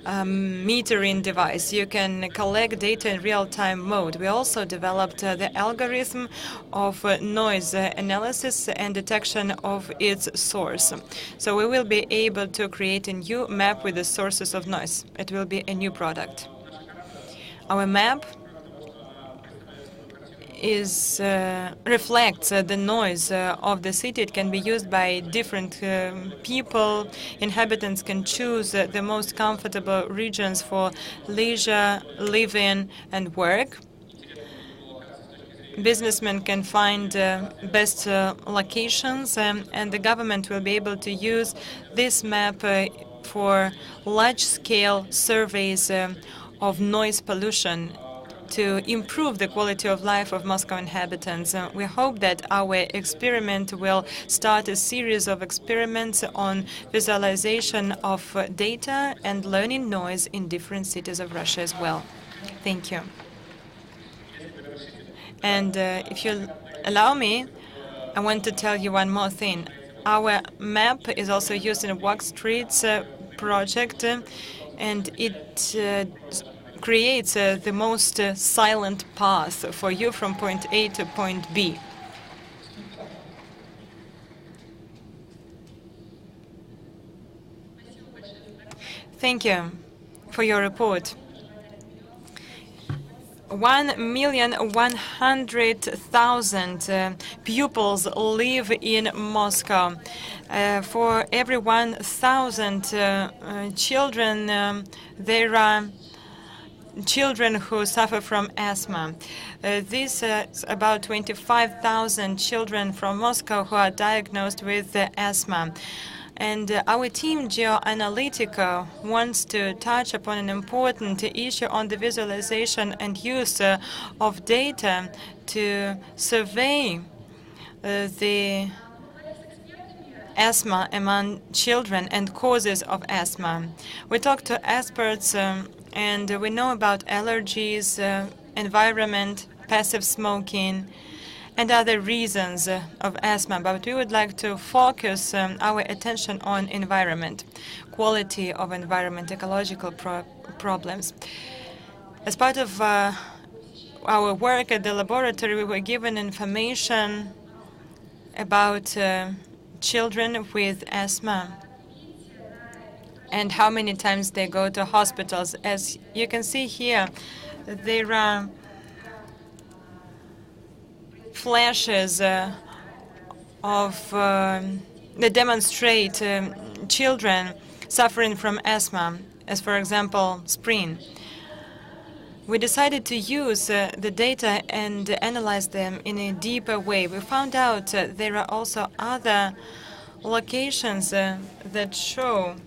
metering device. You can collect data in real-time mode. We also developed the algorithm of noise analysis and detection of its source. So we will be able to create a new map with the sources of noise. It will be a new product. Our map reflects the noise of the city. It can be used by different people. Inhabitants can choose the most comfortable regions for leisure, living, and work. Businessmen can find best locations, and the government will be able to use this map for large-scale surveys of noise pollution to improve the quality of life of Moscow inhabitants. We hope that our experiment will start a series of experiments on visualization of data and learning noise in different cities of Russia as well. Thank you. And if you allow me, I want to tell you one more thing. Our map is also used in Walk Streets project, and it creates the most silent path for you from point A to point B. Thank you for your report. 1,100,000 pupils live in Moscow. For every 1,000 children, there are children who suffer from asthma. This is about 25,000 children from Moscow who are diagnosed with asthma. And our team, Geoanalytica, wants to touch upon an important issue on the visualization and use of data to survey the asthma among children and causes of asthma. We talked to experts and we know about allergies, environment, passive smoking, and other reasons of asthma, but we would like to focus our attention on environment, quality of environment, ecological problems. As part of our work at the laboratory, we were given information about children with asthma and how many times they go to hospitals. As you can see here, there are flashes that demonstrate children suffering from asthma, as for example, spring. We decided to use the data and analyze them in a deeper way. We found out there are also other locations that show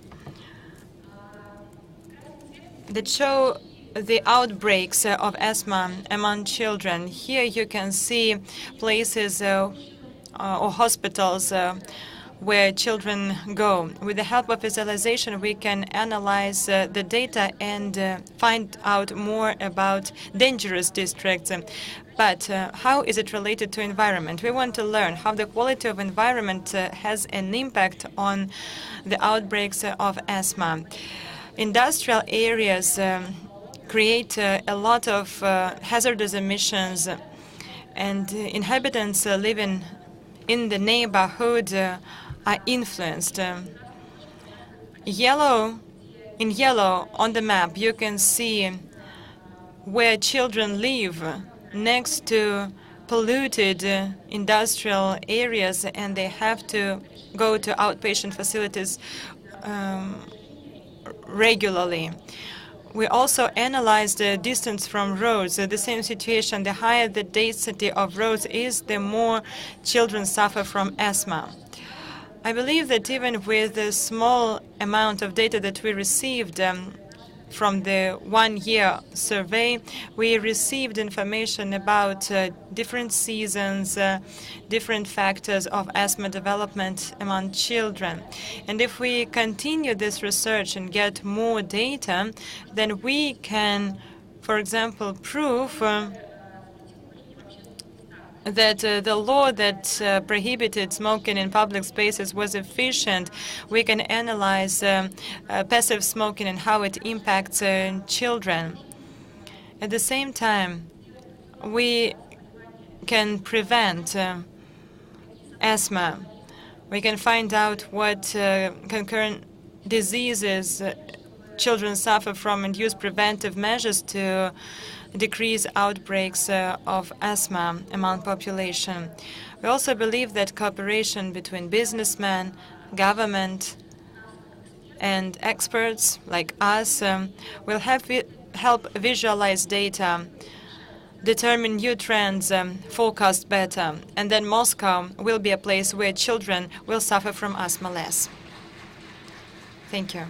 the outbreaks of asthma among children. Here you can see places or hospitals where children go. With the help of visualization, we can analyze the data and find out more about dangerous districts. But how is it related to environment? We want to learn how the quality of environment has an impact on the outbreaks of asthma. Industrial areas create a lot of hazardous emissions, and inhabitants living in the neighborhood are influenced. In yellow on the map, you can see where children live next to polluted industrial areas, and they have to go to outpatient facilities regularly. We also analyzed the distance from roads. The same situation, the higher the density of roads is, the more children suffer from asthma. I believe that even with the small amount of data that we received from the one-year survey, we received information about different seasons, different factors of asthma development among children. And if we continue this research and get more data, then we can, for example, prove that the law that prohibited smoking in public spaces was efficient. We can analyze passive smoking and how it impacts children. At the same time, we can prevent asthma. We can find out what concurrent diseases children suffer from and use preventive measures to decrease outbreaks of asthma among population. We also believe that cooperation between businessmen, government, and experts like us will help visualize data, determine new trends, forecast better, and then Moscow will be a place where children will suffer from asthma less. Thank you.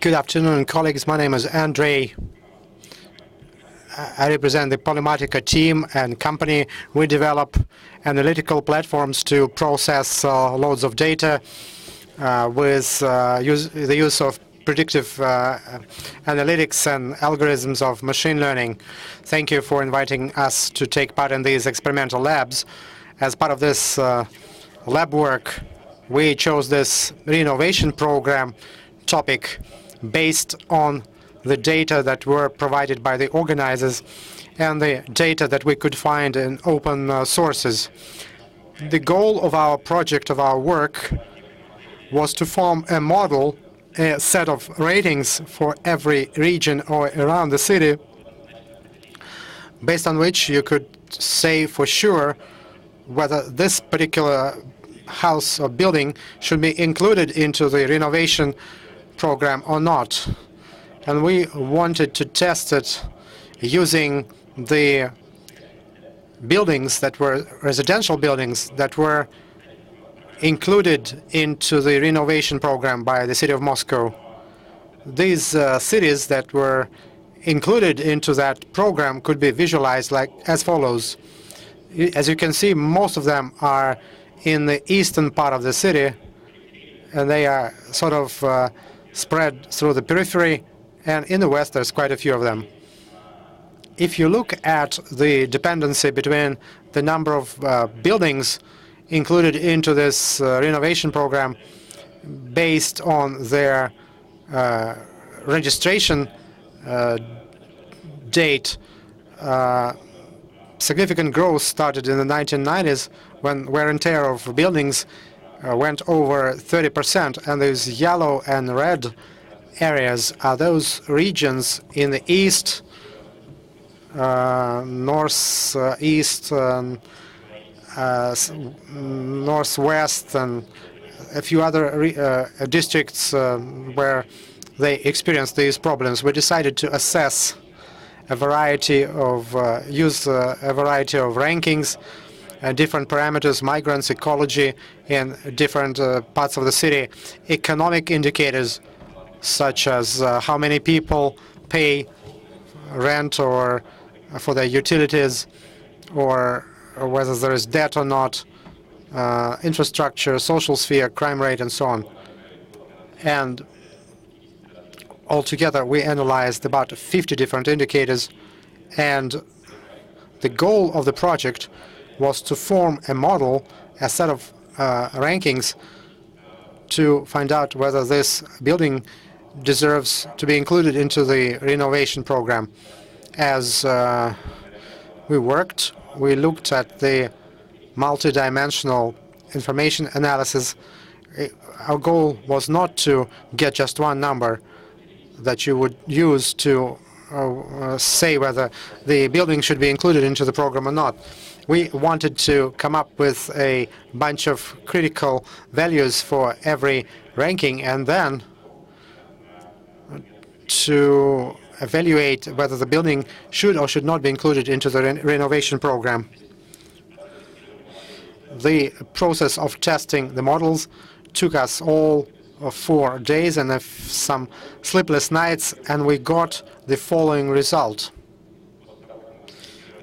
Good afternoon, colleagues. My name is Andrei. I represent the Polymatica team and company. We develop analytical platforms to process loads of data with the use of predictive analytics and algorithms of machine learning. Thank you for inviting us to take part in these experimental labs. As part of this lab work, we chose this renovation program topic based on the data that were provided by the organizers and the data that we could find in open sources. The goal of our project, of our work, was to form a model, a set of ratings for every region or around the city, based on which you could say for sure whether this particular house or building should be included into the renovation program or not. And we wanted to test it using the buildings that were residential buildings that were included into the renovation program by the city of Moscow. These cities that were included into that program could be visualized like as follows. As you can see, most of them are in the eastern part of the city, and they are sort of spread through the periphery, and in the west there's quite a few of them. If you look at the dependency between the number of buildings included into this renovation program based on their registration date, significant growth started in the 1990s when wear and tear of buildings went over 30%, and those yellow and red areas are those regions in the east, northeast, northwest, and a few other districts where they experienced these problems. We decided to assess a variety of use a variety of rankings, different parameters, migrants, ecology in different parts of the city, economic indicators such as how many people pay rent or for their utilities, or whether there is debt or not, infrastructure, social sphere, crime rate, and so on. And altogether, we analyzed about 50 different indicators, and the goal of the project was to form a model, a set of rankings, to find out whether this building deserves to be included into the renovation program. As we worked, we looked at the multidimensional information analysis. Our goal was not to get just one number that you would use to say whether the building should be included into the program or not. We wanted to come up with a bunch of critical values for every ranking, and then to evaluate whether the building should or should not be included into the renovation program. The process of testing the models took us all 4 days and some sleepless nights, and we got the following result.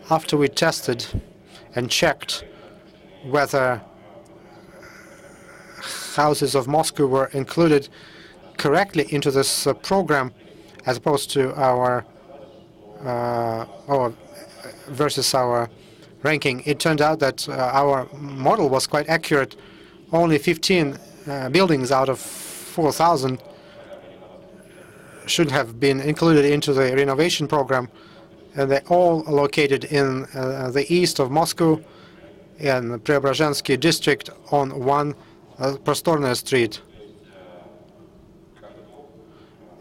After we tested and checked whether houses of Moscow were included correctly into this program, as opposed to our versus our ranking, it turned out that our model was quite accurate. Only 15 buildings out of 4,000 should have been included into the renovation program, and they're all located in the east of Moscow in Preobrazhensky district on one Prostorная street.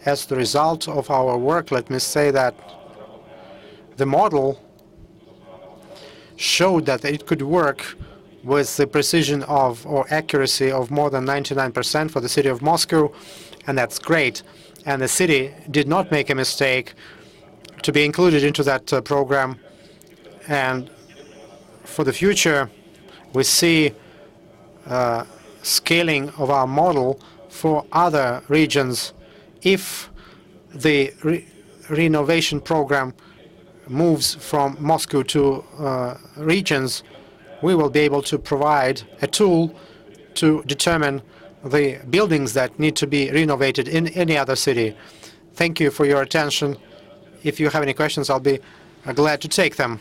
As the result of our work, let me say that the model showed that it could work with the precision of or accuracy of more than 99% for the city of Moscow, and that's great. And the city did not make a mistake to be included into that program. And for the future, we see scaling of our model for other regions. If the renovation program moves from Moscow to regions, we will be able to provide a tool to determine the buildings that need to be renovated in any other city. Thank you for your attention. If you have any questions, I'll be glad to take them.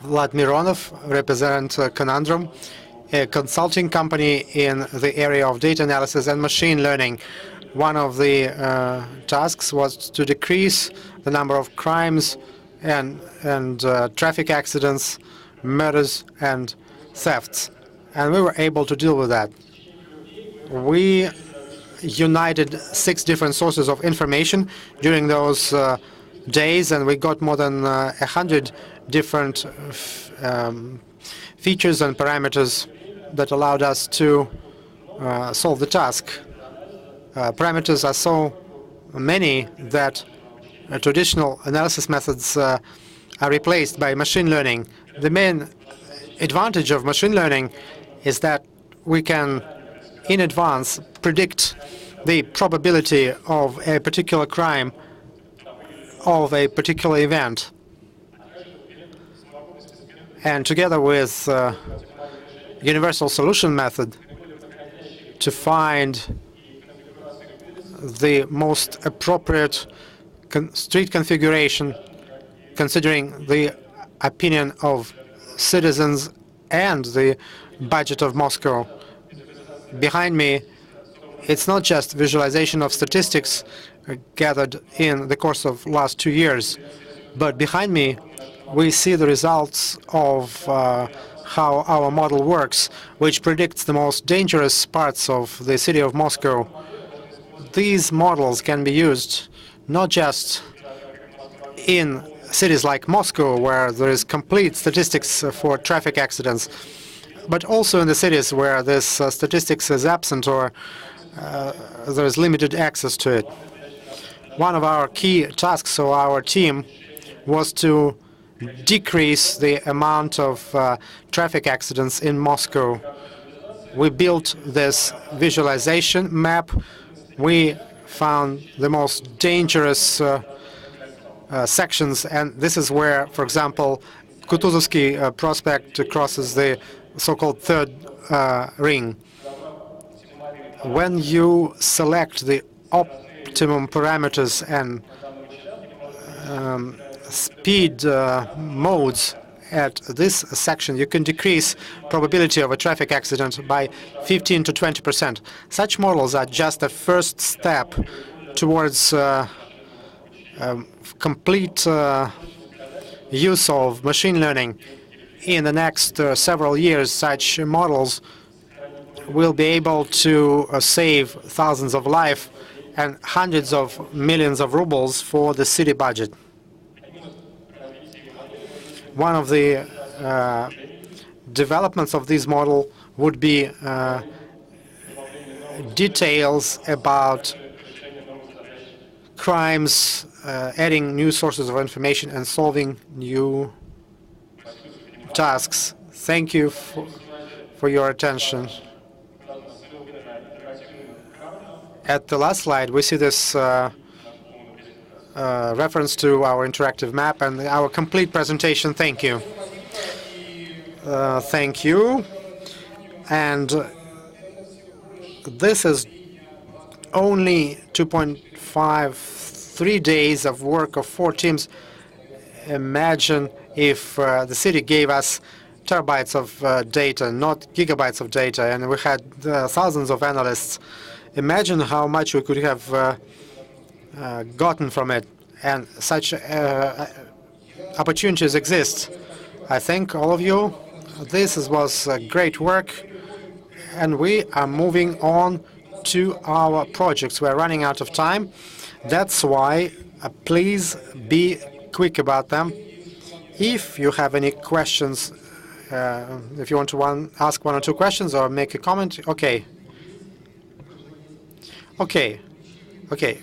Vlad Mironov, represent Conundrum, a consulting company in the area of data analysis and machine learning. One of the tasks was to decrease the number of crimes and traffic accidents, murders, and thefts. And we were able to deal with that. We united 6 different sources of information during those days, and we got more than 100 different features and parameters that allowed us to solve the task. Parameters are so many that traditional analysis methods are replaced by machine learning. The main advantage of machine learning is that we can, in advance, predict the probability of a particular crime, of a particular event. And together with universal solution method, to find the most appropriate street configuration, considering the opinion of citizens and the budget of Moscow. Behind me, it's not just visualization of statistics gathered in the course of last 2 years, but behind me, we see the results of how our model works, which predicts the most dangerous parts of the city of Moscow. These models can be used not just in cities like Moscow, where there is complete statistics for traffic accidents, but also in the cities where this statistics is absent or there is limited access to it. One of our key tasks of our team was to decrease the amount of traffic accidents in Moscow. We built this visualization map. We found the most dangerous sections, and this is where, for example, Kutuzovsky Prospect crosses the so-called third ring. When you select the optimum parameters and speed modes at this section, you can decrease probability of a traffic accident by 15 to 20%. Such models are just a first step towards complete use of machine learning. In the next several years, such models will be able to save thousands of lives and hundreds of millions of rubles for the city budget. One of the developments of this model would be details about crimes, adding new sources of information and solving new tasks. Thank you for your attention. At the last slide, we see this reference to our interactive map and our complete presentation. Thank you. Thank you. And this is only 2.53 days of work of 4 teams. Imagine if the city gave us terabytes of data, not gigabytes of data, and we had thousands of analysts. Imagine how much we could have gotten from it, and such opportunities exist. I thank all of you. This was great work, and we are moving on to our projects. We're running out of time. That's why please be quick about them. If you have any questions, if you want to ask 1 or 2 questions or make a comment, okay.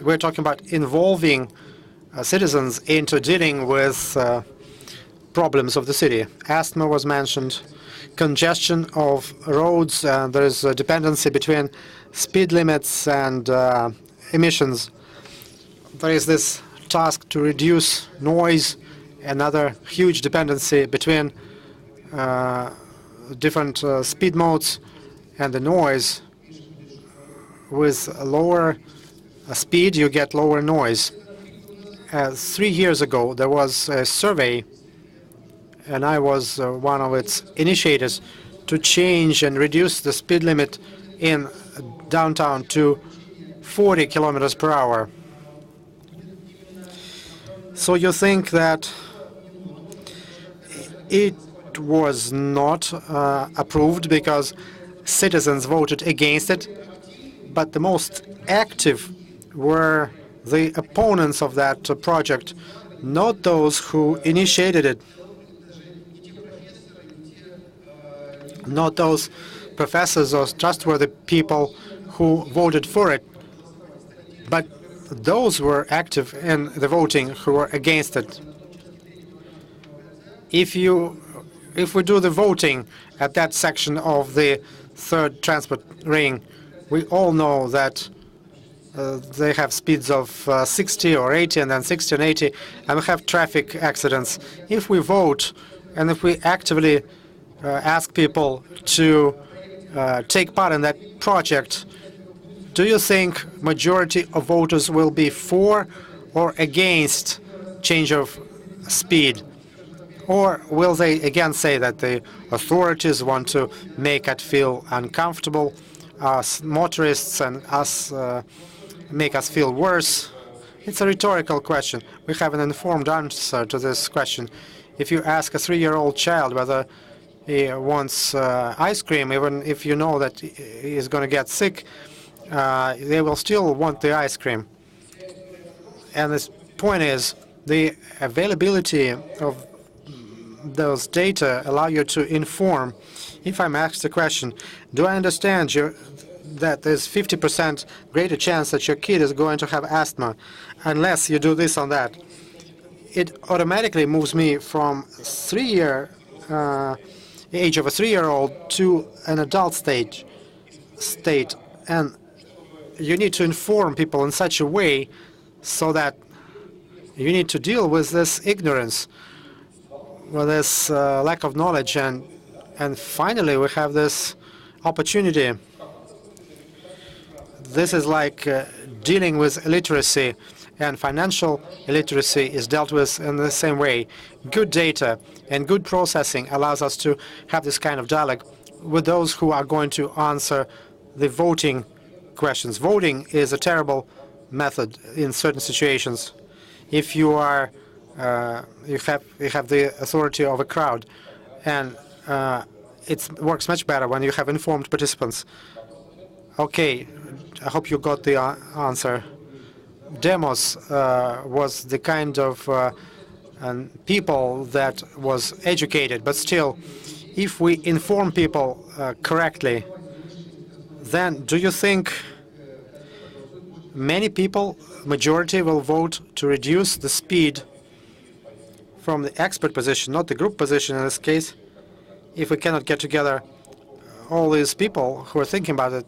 We're talking about involving citizens into dealing with problems of the city. Asthma was mentioned, congestion of roads, there is a dependency between speed limits and emissions. There is this task to reduce noise, another huge dependency between different speed modes and the noise. With a lower speed, you get lower noise. 3 years ago, there was a survey, and I was one of its initiators, to change and reduce the speed limit in downtown to 40 kilometers per hour. So you think that it was not approved because citizens voted against it, but the most active were the opponents of that project, not those who initiated it, not those professors or trustworthy people who voted for it, but those who were active in the voting who were against it. If we do the voting at that section of the third transport ring, we all know that they have speeds of 60 or 80 and then 60 and 80, and we have traffic accidents. If we vote and if we actively ask people to take part in that project, do you think majority of voters will be for or against change of speed? Or will they again say that the authorities want to make it feel uncomfortable, us motorists and us make us feel worse? It's a rhetorical question. We have an informed answer to this question. If you ask a 3-year-old child whether he wants ice cream, even if you know that he is going to get sick, they will still want the ice cream. And the point is, the availability of those data allow you to inform. If I'm asked the question, do I understand that there's 50% greater chance that your kid is going to have asthma unless you do this or that, it automatically moves me from age of a 3-year-old to an adult state. And you need to inform people in such a way so that you need to deal with this ignorance, with this lack of knowledge, and finally we have this opportunity. This is like dealing with illiteracy, and financial illiteracy is dealt with in the same way. Good data and good processing allows us to have this kind of dialogue with those who are going to answer the voting questions. Voting is a terrible method in certain situations. If you are you have the authority of a crowd, and it works much better when you have informed participants. Okay, I hope you got the answer. Demos was the kind of people that was educated, but still, if we inform people correctly, then do you think many people, majority, will vote to reduce the speed from the expert position, not the group position in this case, if we cannot get together all these people who are thinking about it?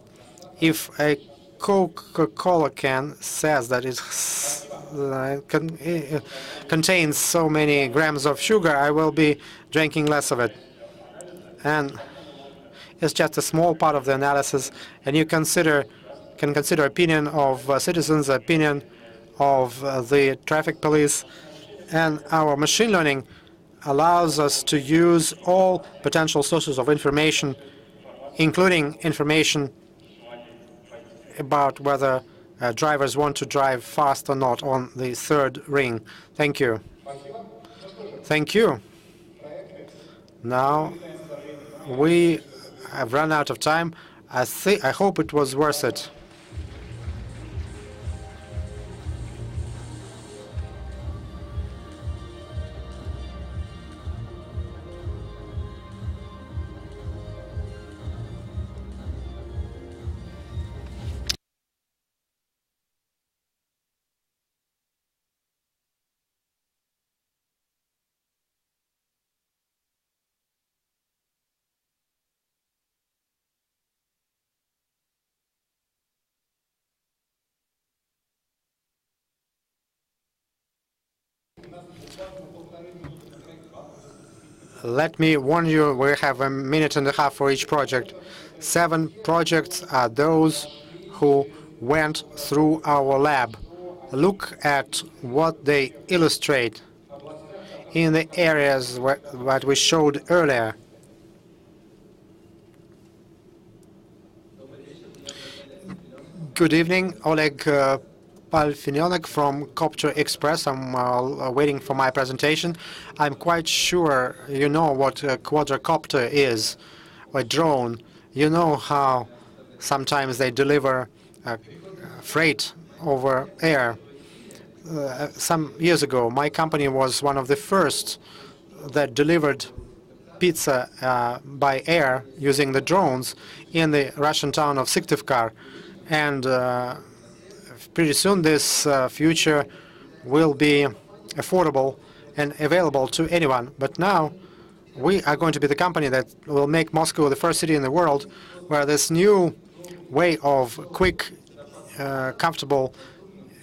If a Coca-Cola can says that it contains so many grams of sugar, I will be drinking less of it. And is just a small part of the analysis, and you can consider opinion of citizens, opinion of the traffic police, and our machine learning allows us to use all potential sources of information, including information about whether drivers want to drive fast or not on the third ring. Thank you. Thank you. Now, we have run out of time. I hope it was worth it. Let me warn you, we have a minute and a half for each project. 7 projects are those who went through our lab. Look at what they illustrate in the areas that we showed earlier. Good evening, Oleg Palfinionek from Copter Express. I'm waiting for my presentation. I'm quite sure you know what a quadricopter is, a drone. You know how sometimes they deliver freight over air. Some years ago, my company was one of the first that delivered pizza by air using the drones in the Russian town of Syktyvkar. And pretty soon this future will be affordable and available to anyone. But now we are going to be the company that will make Moscow the first city in the world where this new way of quick, comfortable,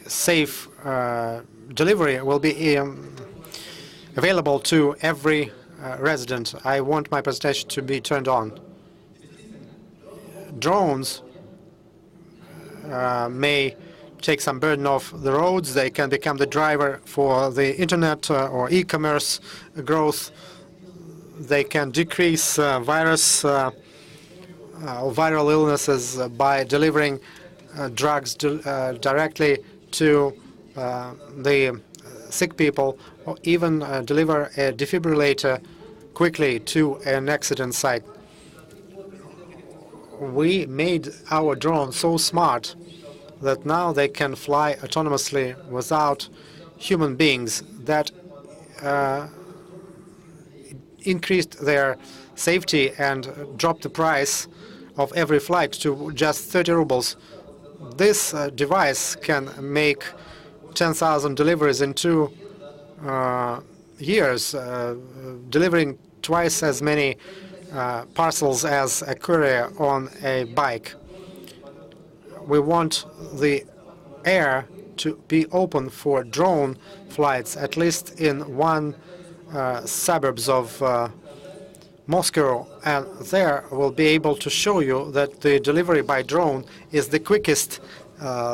safe delivery will be available to every resident. I want my presentation to be turned on. Drones may take some burden off the roads. They can become the driver for the internet or e-commerce growth. They can decrease virus or viral illnesses by delivering drugs directly to the sick people, or even deliver a defibrillator quickly to an accident site. We made our drones so smart that now they can fly autonomously without human beings. That increased their safety and dropped the price of every flight to just 30 rubles. This device can make 10,000 deliveries in 2 years, delivering twice as many parcels as a courier on a bike. We want the air to be open for drone flights, at least in 1 suburbs of Moscow, and there we'll be able to show you that the delivery by drone is the quickest,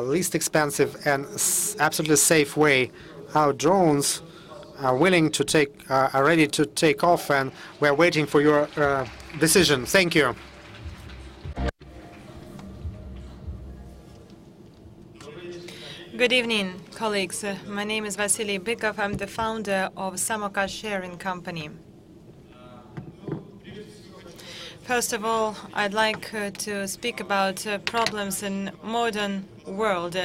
least expensive, and absolutely safe way. Our drones are willing to are ready to take off, and we're waiting for your decision. Thank you. Good evening, colleagues. My name is Vasily Bykov. I'm the founder of Samoka Sharing Company. First of all, I'd like to speak about problems in modern world.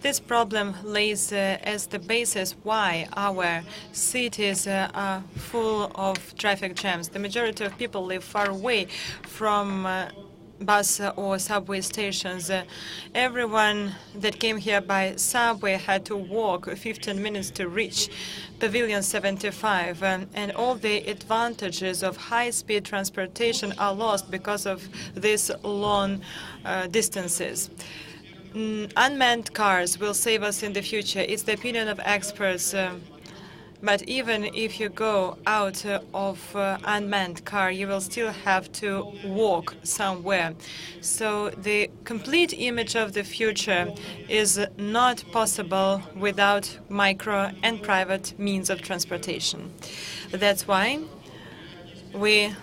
This problem lays as the basis why our cities are full of traffic jams. The majority of people live far away from bus or subway stations. Everyone that came here by subway had to walk 15 minutes to reach Pavilion 75, and all the advantages of high-speed transportation are lost because of these long distances. Unmanned cars will save us in the future. It's the opinion of experts. But even if you go out of unmanned car, you will still have to walk somewhere. So the complete image of the future is not possible without micro and private means of transportation. That's why we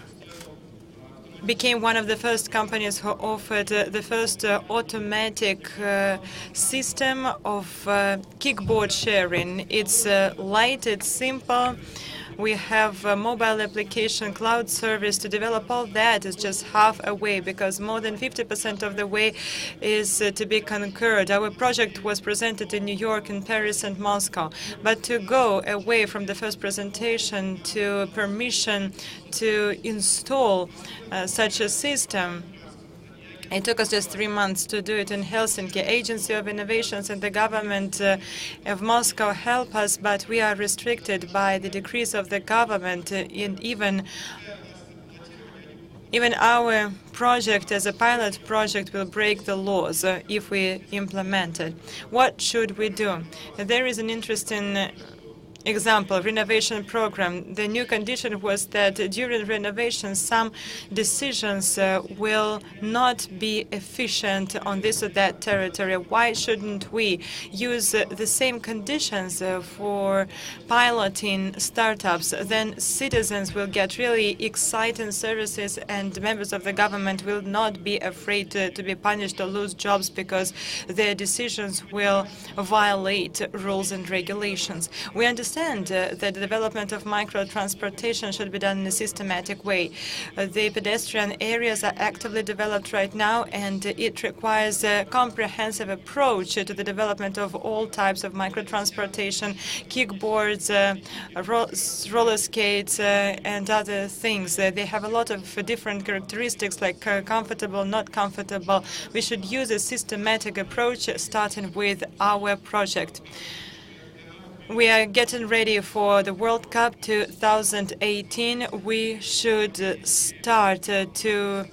became one of the first companies who offered the first automatic system of kickboard sharing. It's light, it's simple. We have a mobile application cloud service. To develop all that is just half a way, because more than 50% of the way is to be conquered. Our project was presented in New York, in Paris, and Moscow. But to go away from the first presentation to permission to install such a system, it took us just 3 months to do it in Helsinki. Agency of Innovations and the government of Moscow help us, but we are restricted by the decrees of the government. Even our project as a pilot project will break the laws if we implement it. What should we do? There is an interesting example, renovation program. The new condition was that during renovation, some decisions will not be efficient on this or that territory. Why shouldn't we use the same conditions for piloting startups? Then citizens will get really exciting services, and members of the government will not be afraid to be punished or lose jobs because their decisions will violate rules and regulations. We understand that the development of micro-transportation should be done in a systematic way. The pedestrian areas are actively developed right now, and it requires a comprehensive approach to the development of all types of micro-transportation, kickboards, roller skates, and other things. They have a lot of different characteristics, like comfortable, not comfortable. We should use a systematic approach, starting with our project. We are getting ready for the World Cup 2018. We should start to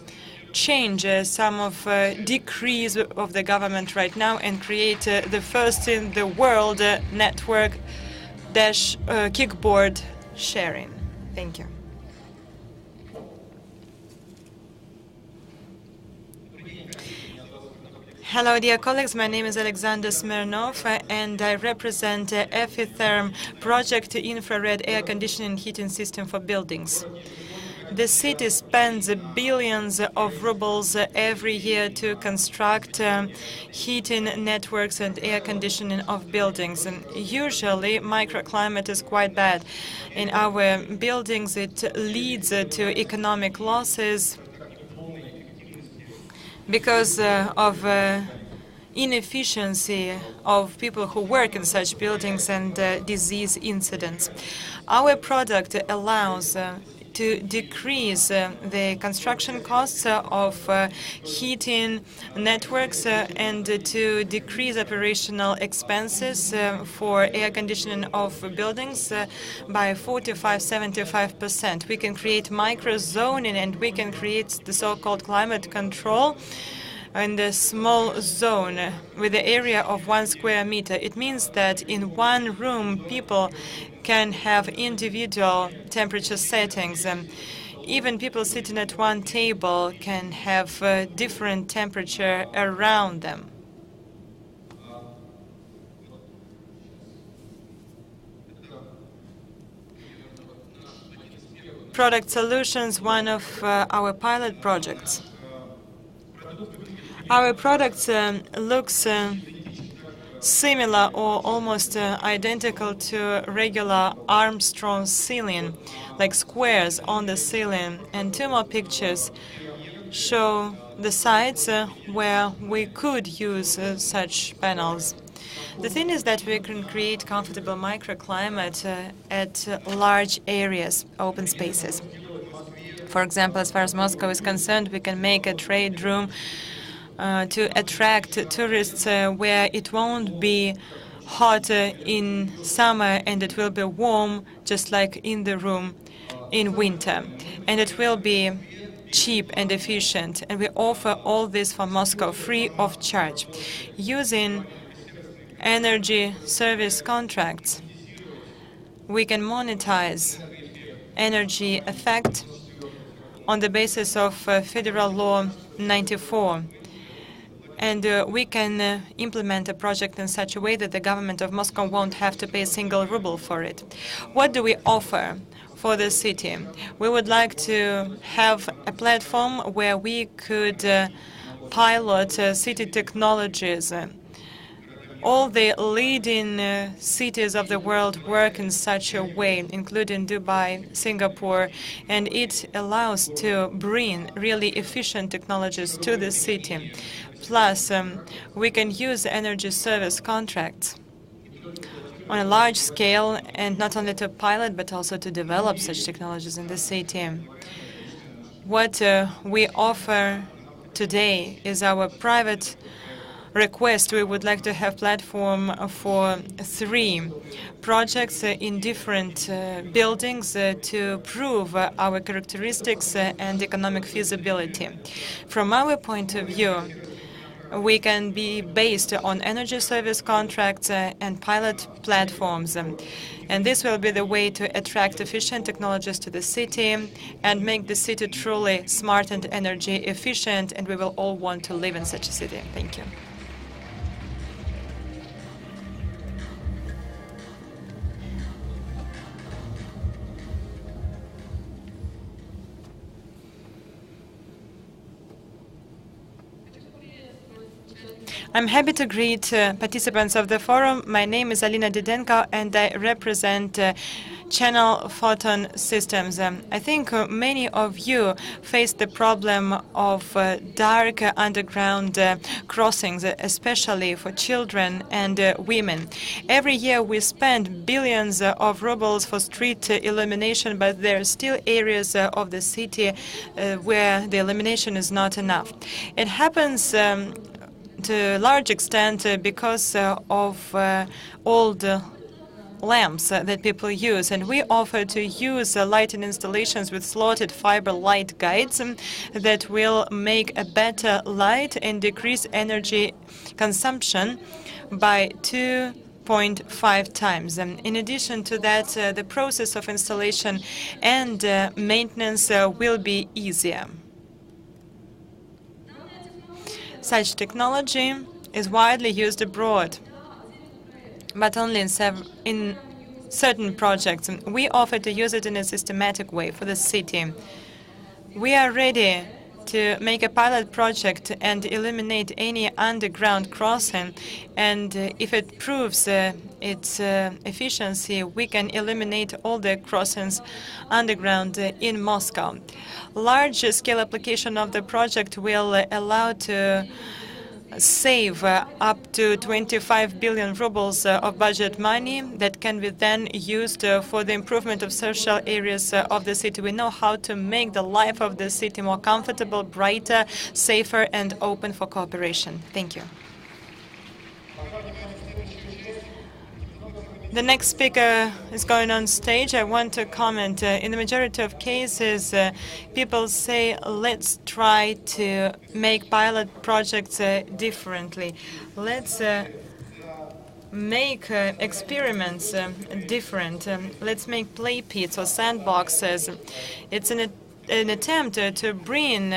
change some of decrees of the government right now and create the first in the world network kickboard sharing. Thank you. Hello, dear colleagues. My name is Alexander Smirnov, and I represent EFITherm project, infrared air conditioning and heating system for buildings. The city spends billions of rubles every year to construct heating networks and air conditioning of buildings. And usually, microclimate is quite bad. In our buildings, it leads to economic losses because of inefficiency of people who work in such buildings and disease incidents. Our product allows to decrease the construction costs of heating networks and to decrease operational expenses for air conditioning of buildings by 45–75%. We can create micro-zoning, and we can create the so-called climate control in the small zone with the area of 1 square meter. It means that in one room, people can have individual temperature settings. Even people sitting at one table can have different temperature around them. Product Solutions, one of our pilot projects. Our product looks similar or almost identical to regular Armstrong ceiling, like squares on the ceiling. And 2 more pictures show the sites where we could use such panels. The thing is that we can create comfortable microclimate at large areas, open spaces. For example, as far as Moscow is concerned, we can make a trade room to attract tourists where it won't be hot in summer and it will be warm, just like in the room in winter. And it will be cheap and efficient. And we offer all this for Moscow free of charge. Using energy service contracts, we can monetize energy effect on the basis of Federal Law 94. And we can implement a project in such a way that the government of Moscow won't have to pay a single ruble for it. What do we offer for the city? We would like to have a platform where we could pilot city technologies. All the leading cities of the world work in such a way, including Dubai, Singapore, and it allows to bring really efficient technologies to the city. Plus, we can use energy service contracts on a large scale, and not only to pilot, but also to develop such technologies in the city. What we offer today is our private request. We would like to have platform for 3 projects in different buildings to prove our characteristics and economic feasibility. From our point of view, we can be based on energy service contracts and pilot platforms. And this will be the way to attract efficient technologies to the city and make the city truly smart and energy efficient, and we will all want to live in such a city. Thank you. I'm happy to greet participants of the forum. My name is Alina Didenko, and I represent Channel Photon Systems. I think many of you face the problem of dark underground crossings, especially for children and women. Every year we spend billions of rubles for street illumination, but there are still areas of the city where the illumination is not enough. It happens to a large extent because of old lamps that people use, and we offer to use lighting installations with slotted fiber light guides that will make a better light and decrease energy consumption by 2.5 times. In addition to that, the process of installation and maintenance will be easier. Such technology is widely used abroad, but only in certain projects. We offer to use it in a systematic way for the city. We are ready to make a pilot project and eliminate any underground crossing, and if it proves its efficiency, we can eliminate all the crossings underground in Moscow. Large-scale application of the project will allow to save up to 25 billion rubles of budget money that can be then used for the improvement of social areas of the city. We know how to make the life of the city more comfortable, brighter, safer, and open for cooperation. Thank you. The next speaker is going on stage. I want to comment. In the majority of cases, people say, let's try to make pilot projects differently. Let's make experiments different. Let's make play pits or sandboxes. It's an attempt to bring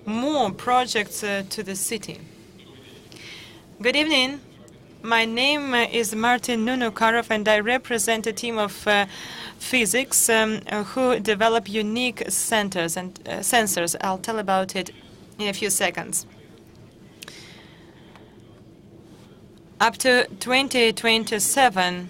more projects to the city. Good evening. My name is Martin Nunukarov, and I represent a team of physics who develop unique sensors. I'll tell about it in a few seconds. Up to 2027,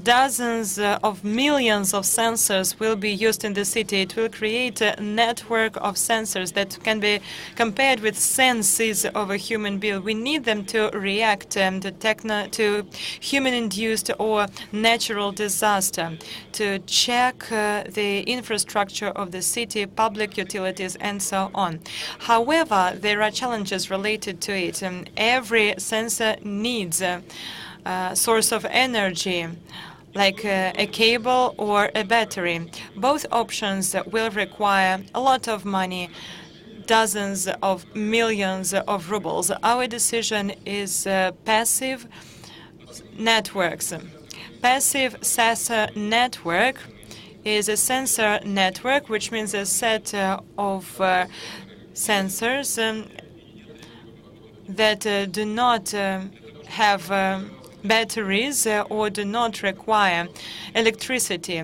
dozens of millions of sensors will be used in the city. It will create a network of sensors that can be compared with senses of a human being. We need them to react to human-induced or natural disaster, to check the infrastructure of the city, public utilities, and so on. However, there are challenges related to it. Every sensor needs a source of energy, like a cable or a battery. Both options will require a lot of money, dozens of millions of rubles. Our decision is passive networks. Passive sensor network is a sensor network, which means a set of sensors that do not have batteries or do not require electricity.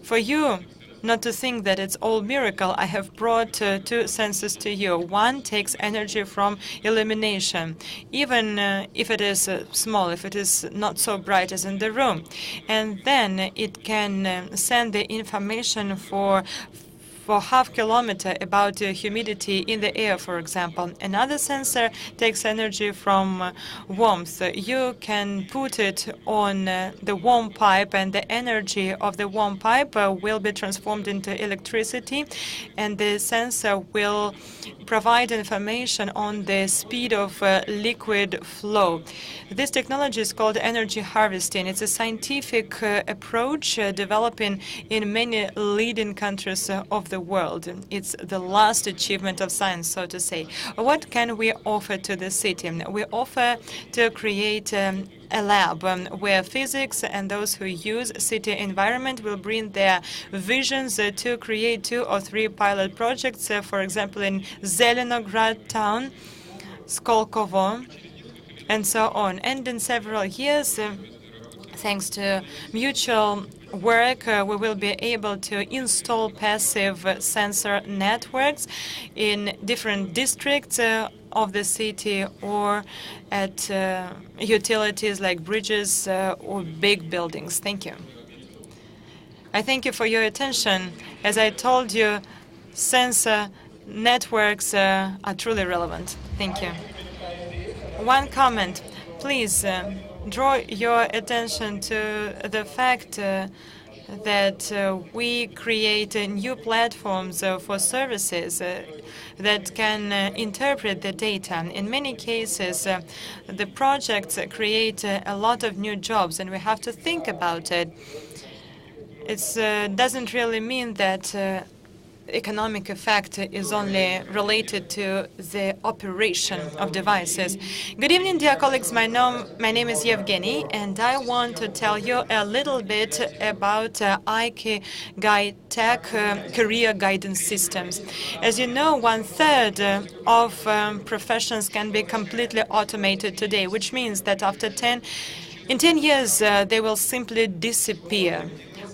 For you not to think that it's all miracle, I have brought two sensors to you. One takes energy from illumination, even if it is small, if it is not so bright as in the room. And then it can send the information for half kilometer about humidity in the air, for example. Another sensor takes energy from warmth. You can put it on the warm pipe, and the energy of the warm pipe will be transformed into electricity, and the sensor will provide information on the speed of liquid flow. This technology is called energy harvesting. It's a scientific approach developing in many leading countries of the world. It's the last achievement of science, so to say. What can we offer to the city? We offer to create a lab where physics and those who use city environment will bring their visions to create 2 or 3 pilot projects, for example, in Zelenograd town, Skolkovo, and so on. And in several years, thanks to mutual work, we will be able to install passive sensor networks in different districts of the city or at utilities like bridges or big buildings. Thank you. I thank you for your attention. As I told you, sensor networks are truly relevant. Thank you. One comment. Please draw your attention to the fact that we create new platforms for services that can interpret the data. In many cases, the projects create a lot of new jobs, and we have to think about it. It doesn't really mean that economic effect is only related to the operation of devices. Good evening, dear colleagues. My name is Yevgeny, and I want to tell you a little bit about Ikigai Tech career guidance systems. As you know, 1/3 of professions can be completely automated today, which means that in 10 years, they will simply disappear.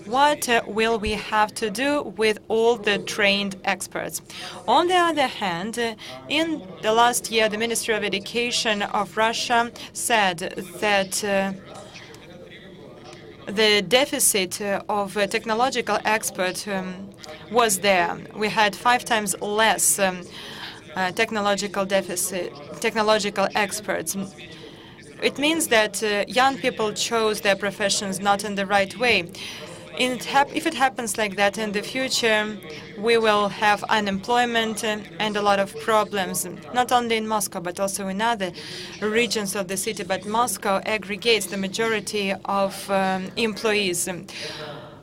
What will we have to do with all the trained experts? On the other hand, in the last year, the Ministry of Education of Russia said that the deficit of technological experts was there. We had 5 times less technological experts. It means that young people chose their professions not in the right way. If it happens like that in the future, we will have unemployment and a lot of problems, not only in Moscow, but also in other regions of the city. But Moscow aggregates the majority of employees.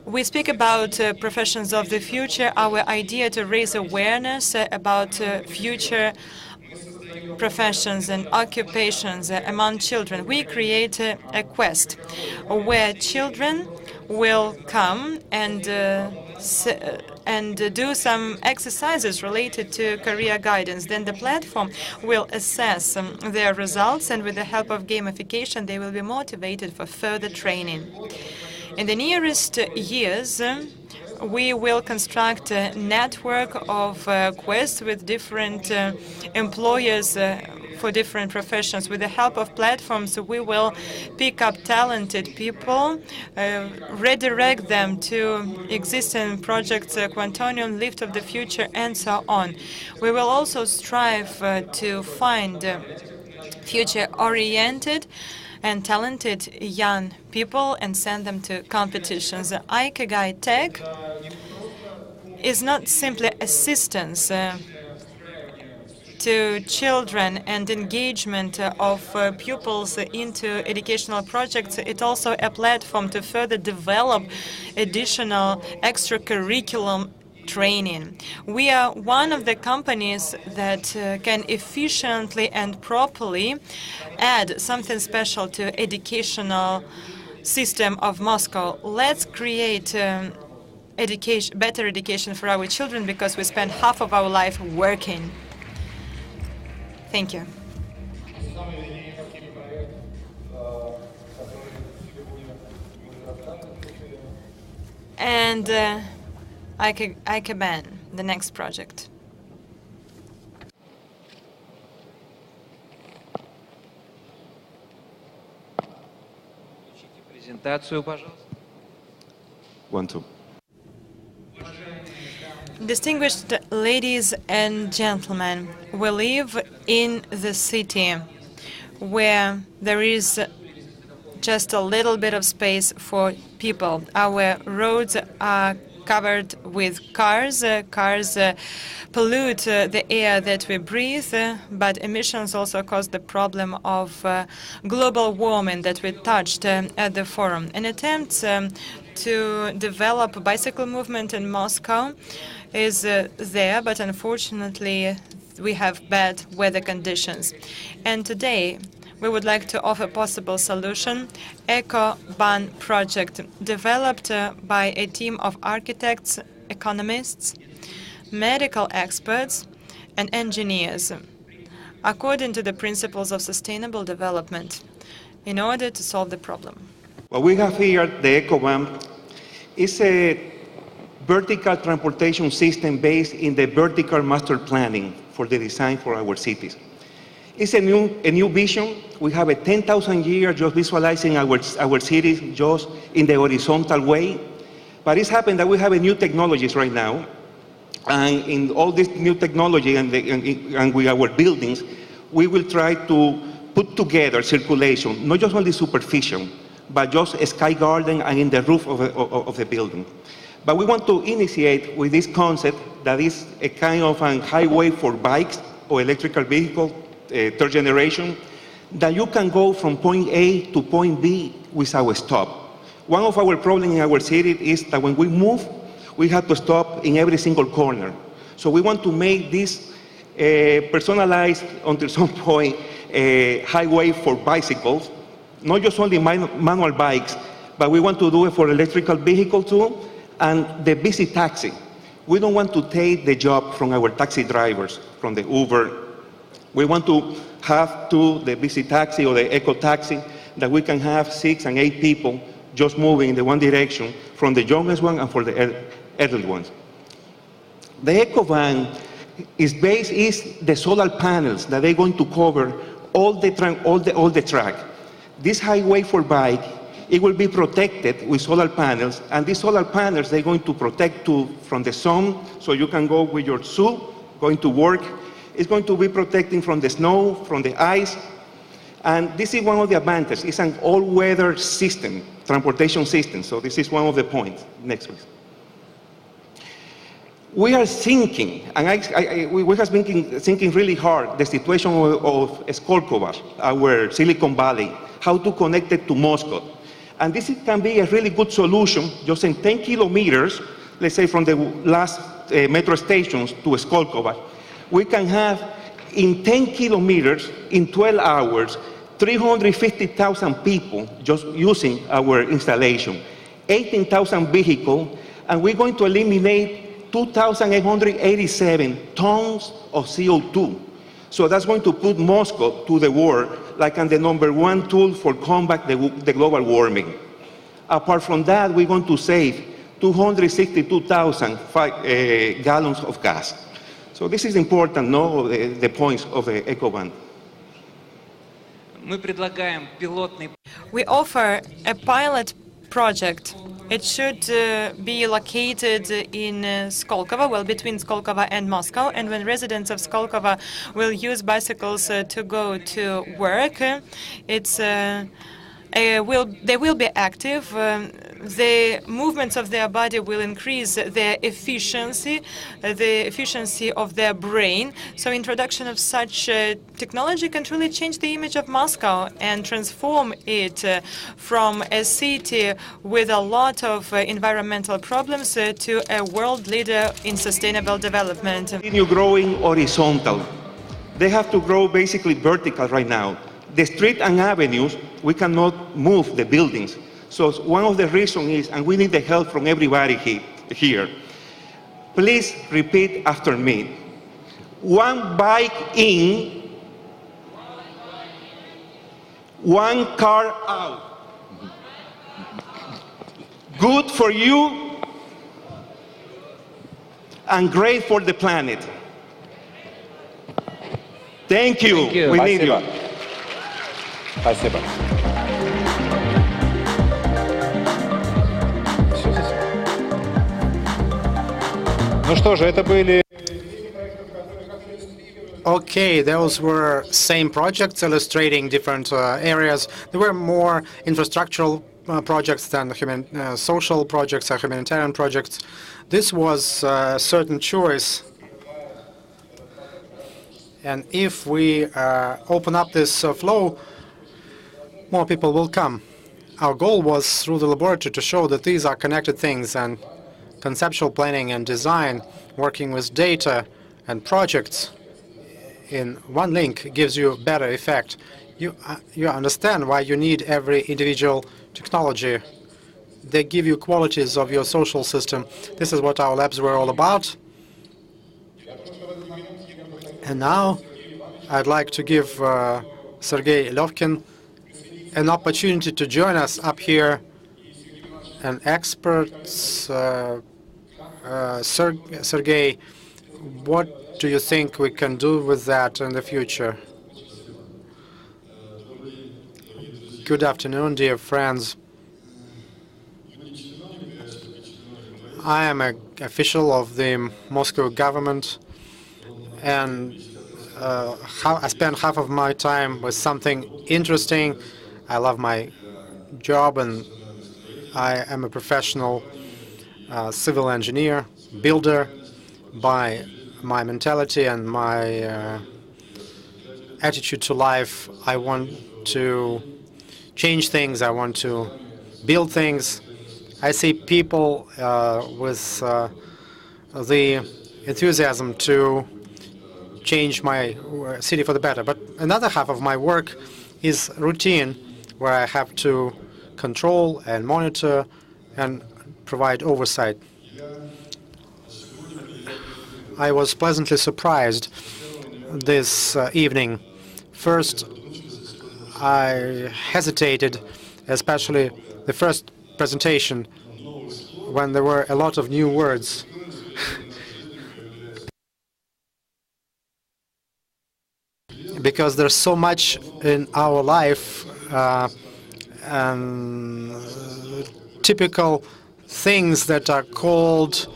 We speak about professions of the future. Our idea to raise awareness about future professions and occupations among children. We create a quest where children will come and do some exercises related to career guidance. Then the platform will assess their results, and with the help of gamification, they will be motivated for further training. In the nearest years, we will construct a network of quests with different employers for different professions. With the help of platforms, we will pick up talented people, redirect them to existing projects, Quantonium, Lift of the Future, and so on. We will also strive to find future-oriented and talented young people and send them to competitions. Ikigai Tech is not simply assistance to children and engagement of pupils into educational projects. It's also a platform to further develop additional extracurriculum training. We are one of the companies that can efficiently and properly add something special to educational system of Moscow. Let's create better education for our children, because we spend half of our life working. Thank you. And ICABAN, the next project. Презентацию, пожалуйста. 1, 2. Distinguished ladies and gentlemen, we live in the city where there is just a little bit of space for people. Our roads are covered with cars. Cars pollute the air that we breathe, but emissions also cause the problem of global warming that we touched at the forum. An attempt to develop a bicycle movement in Moscow is there, but unfortunately we have bad weather conditions. And today we would like to offer a possible solution, EcoBan project, developed by a team of architects, economists, medical experts, and engineers, according to the principles of sustainable development, in order to solve the problem. What we have here, the EcoBan, is a vertical transportation system based in the vertical master planning for the design for our cities. It's a new vision. We have a 10,000 years just visualizing our cities just in the horizontal way. But it's happened that we have a new technologies right now. And in all this new technology and with our buildings, we will try to put together circulation, not just only superficial, but just a sky garden and in the roof of the building. But we want to initiate with this concept that is a kind of a highway for bikes or electrical vehicles, third generation, that you can go from point A to point B without a stop. One of our problems in our city is that when we move, we have to stop in every single corner. So we want to make this personalized until some point a highway for bicycles, not just only manual bikes, but we want to do it for electrical vehicles too, and the busy taxi. We don't want to take the job from our taxi drivers, from the Uber. We want to have the busy taxi or the eco taxi that we can have 6 and 8 people just moving in the one direction, from the youngest one and for the elderly ones. The EcoVan is the solar panels that they're going to cover all the track. This highway for bike, it will be protected with solar panels, and these solar panels, they're going to protect you from the sun, so you can go with your suit, going to work. It's going to be protecting from the snow, from the ice, and this is one of the advantages. It's an all-weather system, transportation system, so this is one of the points. Next, please. We are thinking, and we have been thinking really hard, the situation of Skolkovo, our Silicon Valley, how to connect it to Moscow. And this can be a really good solution, just in 10 kilometers, let's say from the last metro stations to Skolkovo. We can have, in 10 kilometers, in 12 hours, 350,000 people just using our installation, 18,000 vehicles, and we're going to eliminate 2,887 tons of CO2. So that's going to put Moscow to the world like the #1 tool for combat the global warming. Apart from that, we're going to save 262,000 gallons of gas. So this is important, no, the points of the EcoBan. We offer a pilot project. It should be located in Skolkovo, well, between Skolkovo and Moscow. And when residents of Skolkovo will use bicycles to go to work, they will be active. The movements of their body will increase their efficiency, the efficiency of their brain. So introduction of such technology can truly change the image of Moscow and transform it from a city with a lot of environmental problems to a world leader in sustainable development. Continue growing horizontal. They have to grow basically vertical right now. The street and avenues, we cannot move the buildings. So one of the reasons is, and we need the help from everybody here, please repeat after me. One bike in, one car out. Good for you and great for the planet. Thank you. Thank you. We need you. Спасибо. Ну что же, это были... Okay, those were same projects illustrating different areas. There were more infrastructural projects than social projects or humanitarian projects. This was a certain choice. And if we open up this flow, more people will come. Our goal was through the laboratory to show that these are connected things, and conceptual planning and design, working with data and projects in one link gives you better effect. You understand why you need every individual technology. They give you qualities of your social system. This is what our labs were all about. And now I'd like to give Sergei Lovkin an opportunity to join us up here. And experts, Sergei, what do you think we can do with that in the future? Good afternoon, dear friends. I am an official of the Moscow government, and I spend half of my time with something interesting. I love my job, and I am a professional civil engineer, builder. By my mentality and my attitude to life, I want to change things. I want to build things. I see people with the enthusiasm to change my city for the better. But another half of my work is routine, where I have to control and monitor and provide oversight. I was pleasantly surprised this evening. First, I hesitated, especially the first presentation, when there were a lot of new words. Because there's so much in our life, typical things that are called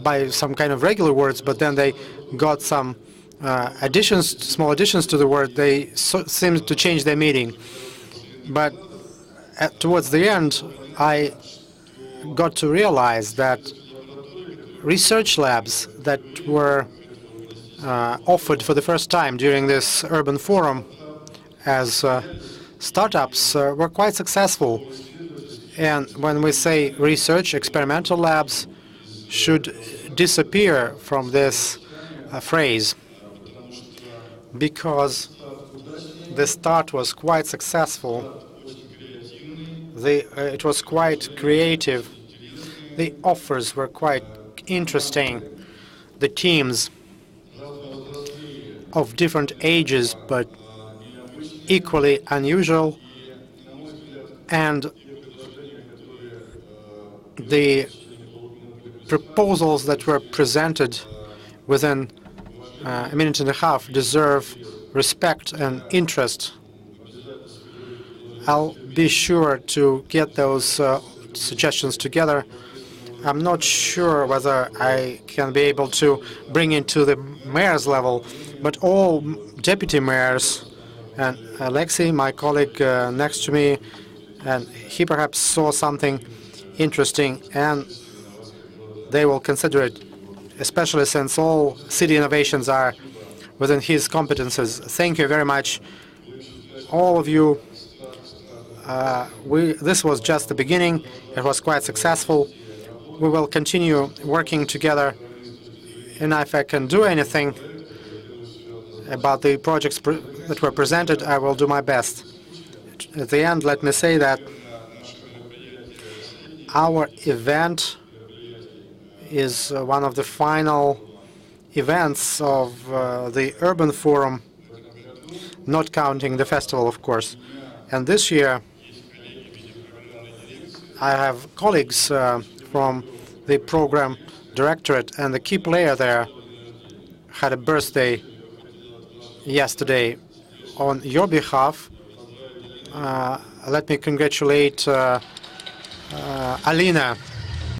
by some kind of regular words, but then they got some small additions to the word. They seem to change their meaning. But towards the end, I got to realize that research labs that were offered for the first time during this urban forum as startups were quite successful. And when we say research, experimental labs should disappear from this phrase, because the start was quite successful. It was quite creative. The offers were quite interesting. The teams of different ages, but equally unusual, and the proposals that were presented within a minute and a half deserve respect and interest. I'll be sure to get those suggestions together. I'm not sure whether I can be able to bring it to the mayor's level, but all deputy mayors, and Alexei, my colleague next to me, and he perhaps saw something interesting, and they will consider it, especially since all city innovations are within his competences. Thank you very much, all of you. This was just the beginning. It was quite successful. We will continue working together, and if I can do anything about the projects that were presented, I will do my best. at the end, let me say that our event is one of the final events of the Urban Forum, not counting the festival, of course. And this year, I have colleagues from the program directorate, and the key player there had a birthday yesterday. On your behalf, let me congratulate Alina.